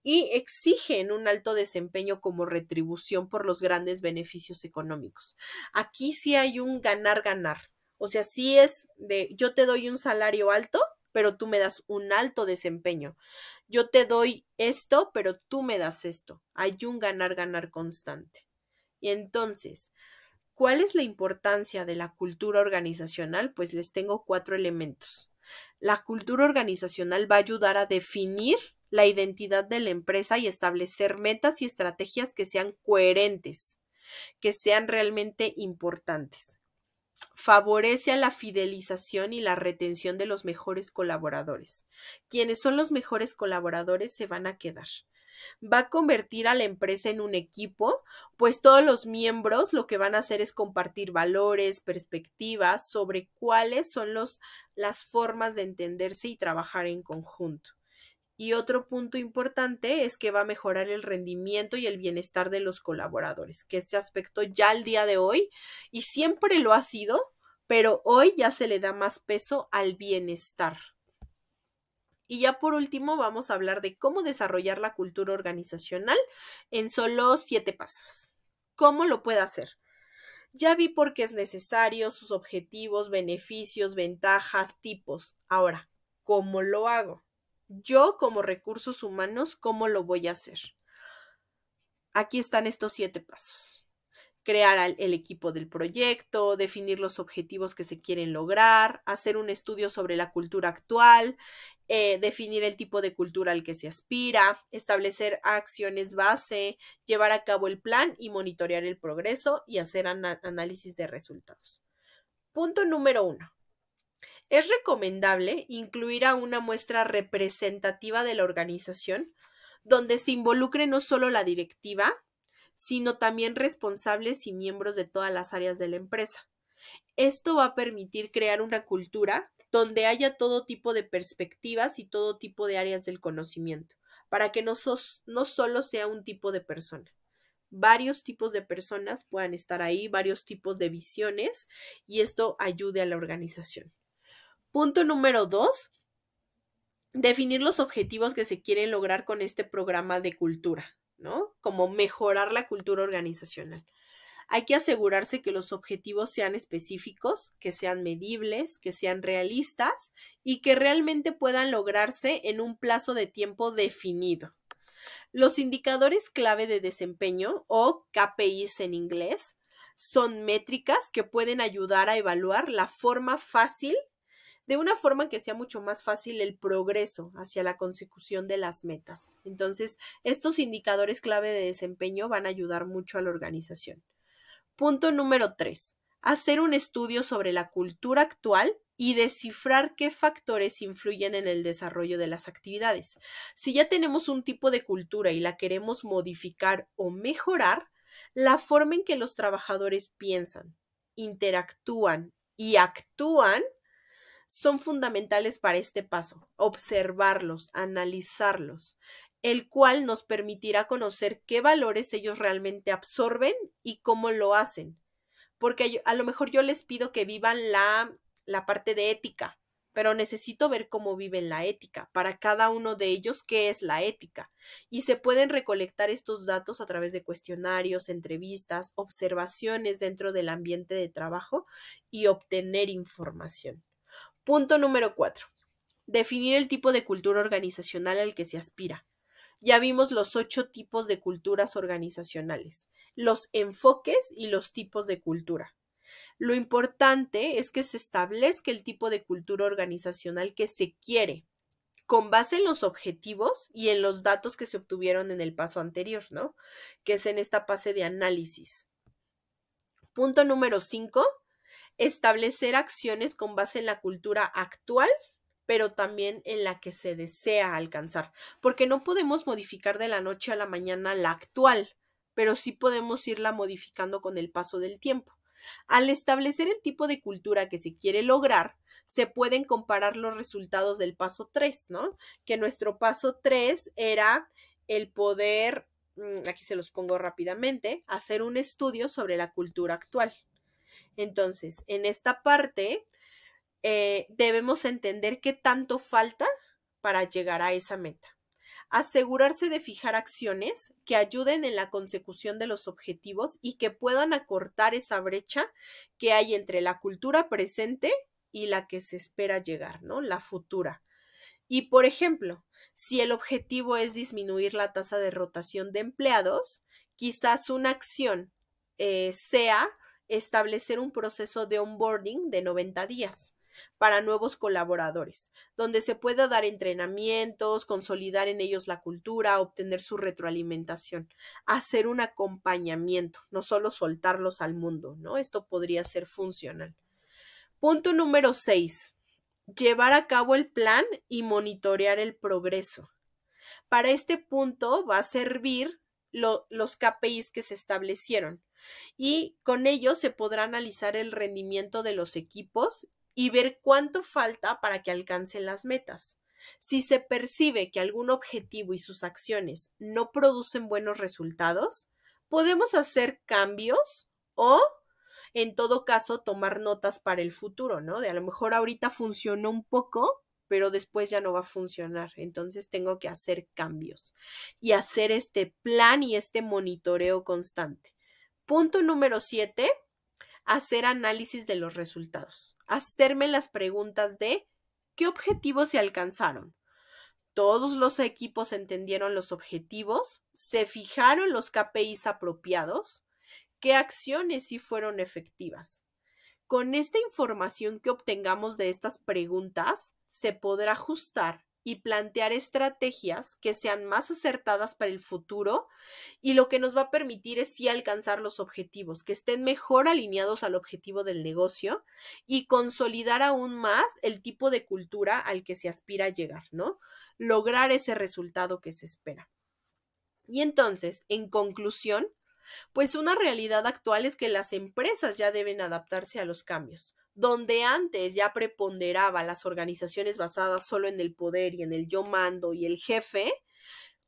y exigen un alto desempeño como retribución por los grandes beneficios económicos. Aquí sí hay un ganar-ganar. O sea, sí es de yo te doy un salario alto, pero tú me das un alto desempeño. Yo te doy esto, pero tú me das esto. Hay un ganar-ganar constante. Y entonces, ¿cuál es la importancia de la cultura organizacional? Pues les tengo 4 elementos. La cultura organizacional va a ayudar a definir la identidad de la empresa y establecer metas y estrategias que sean coherentes, que sean realmente importantes. Favorece a la fidelización y la retención de los mejores colaboradores. Quienes son los mejores colaboradores se van a quedar. Va a convertir a la empresa en un equipo, pues todos los miembros lo que van a hacer es compartir valores, perspectivas sobre cuáles son las formas de entenderse y trabajar en conjunto. Y otro punto importante es que va a mejorar el rendimiento y el bienestar de los colaboradores, que este aspecto ya al día de hoy, y siempre lo ha sido, pero hoy ya se le da más peso al bienestar. Y ya por último vamos a hablar de cómo desarrollar la cultura organizacional en solo 7 pasos. ¿Cómo lo puede hacer? Ya vi por qué es necesario, sus objetivos, beneficios, ventajas, tipos. Ahora, ¿cómo lo hago? Yo como recursos humanos, ¿cómo lo voy a hacer? Aquí están estos 7 pasos. Crear el equipo del proyecto, definir los objetivos que se quieren lograr, hacer un estudio sobre la cultura actual, definir el tipo de cultura al que se aspira, establecer acciones base, llevar a cabo el plan y monitorear el progreso y hacer análisis de resultados. Punto número 1. Es recomendable incluir a una muestra representativa de la organización donde se involucre no solo la directiva, sino también responsables y miembros de todas las áreas de la empresa. Esto va a permitir crear una cultura donde haya todo tipo de perspectivas y todo tipo de áreas del conocimiento, para que no solo sea un tipo de persona. Varios tipos de personas puedan estar ahí, varios tipos de visiones, y esto ayude a la organización. Punto número 2, definir los objetivos que se quieren lograr con este programa de cultura. ¿no? Como mejorar la cultura organizacional. Hay que asegurarse que los objetivos sean específicos, que sean medibles, que sean realistas y que realmente puedan lograrse en un plazo de tiempo definido. Los indicadores clave de desempeño, o KPIs en inglés, son métricas que pueden ayudar a evaluar la forma fácil, de una forma que sea mucho más fácil el progreso hacia la consecución de las metas. Entonces, estos indicadores clave de desempeño van a ayudar mucho a la organización. Punto número 3. Hacer un estudio sobre la cultura actual y descifrar qué factores influyen en el desarrollo de las actividades. Si ya tenemos un tipo de cultura y la queremos modificar o mejorar, la forma en que los trabajadores piensan, interactúan y actúan son fundamentales para este paso. Observarlos, analizarlos, el cual nos permitirá conocer qué valores ellos realmente absorben y cómo lo hacen. Porque a lo mejor yo les pido que vivan la parte de ética, pero necesito ver cómo viven la ética. Para cada uno de ellos, ¿qué es la ética? Y se pueden recolectar estos datos a través de cuestionarios, entrevistas, observaciones dentro del ambiente de trabajo y obtener información. Punto número 4. Definir el tipo de cultura organizacional al que se aspira. Ya vimos los 8 tipos de culturas organizacionales, los enfoques y los tipos de cultura. Lo importante es que se establezca el tipo de cultura organizacional que se quiere, con base en los objetivos y en los datos que se obtuvieron en el paso anterior, ¿no? Que es en esta fase de análisis. Punto número 5. Establecer acciones con base en la cultura actual, pero también en la que se desea alcanzar, porque no podemos modificar de la noche a la mañana la actual, pero sí podemos irla modificando con el paso del tiempo. Al establecer el tipo de cultura que se quiere lograr, se pueden comparar los resultados del paso 3, ¿no? Que nuestro paso 3 era el poder, aquí se los pongo rápidamente, hacer un estudio sobre la cultura actual. Entonces, en esta parte debemos entender qué tanto falta para llegar a esa meta. Asegurarse de fijar acciones que ayuden en la consecución de los objetivos y que puedan acortar esa brecha que hay entre la cultura presente y la que se espera llegar, ¿no? La futura. Y, por ejemplo, si el objetivo es disminuir la tasa de rotación de empleados, quizás una acción sea establecer un proceso de onboarding de 90 días para nuevos colaboradores, donde se pueda dar entrenamientos, consolidar en ellos la cultura, obtener su retroalimentación, hacer un acompañamiento, no solo soltarlos al mundo, ¿no? Esto podría ser funcional. Punto número 6. Llevar a cabo el plan y monitorear el progreso. Para este punto va a servir los KPIs que se establecieron y con ellos se podrá analizar el rendimiento de los equipos y ver cuánto falta para que alcancen las metas. Si se percibe que algún objetivo y sus acciones no producen buenos resultados, podemos hacer cambios o, en todo caso, tomar notas para el futuro, ¿no? De a lo mejor ahorita funcionó un poco, pero después ya no va a funcionar. Entonces tengo que hacer cambios y hacer este plan y este monitoreo constante. Punto número 7, hacer análisis de los resultados. Hacerme las preguntas de ¿qué objetivos se alcanzaron? ¿Todos los equipos entendieron los objetivos? ¿Se fijaron los KPIs apropiados? ¿Qué acciones sí fueron efectivas? Con esta información que obtengamos de estas preguntas, se podrá ajustar y plantear estrategias que sean más acertadas para el futuro y lo que nos va a permitir es sí alcanzar los objetivos, que estén mejor alineados al objetivo del negocio y consolidar aún más el tipo de cultura al que se aspira a llegar, ¿no? Lograr ese resultado que se espera. Y entonces, en conclusión, pues una realidad actual es que las empresas ya deben adaptarse a los cambios. Donde antes ya preponderaba las organizaciones basadas solo en el poder y en el yo mando y el jefe,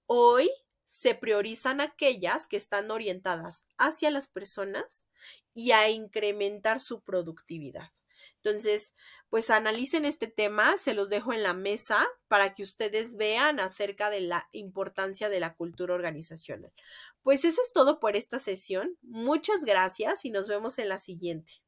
hoy se priorizan aquellas que están orientadas hacia las personas y a incrementar su productividad. Entonces, pues analicen este tema, se los dejo en la mesa para que ustedes vean acerca de la importancia de la cultura organizacional. Pues eso es todo por esta sesión. Muchas gracias y nos vemos en la siguiente.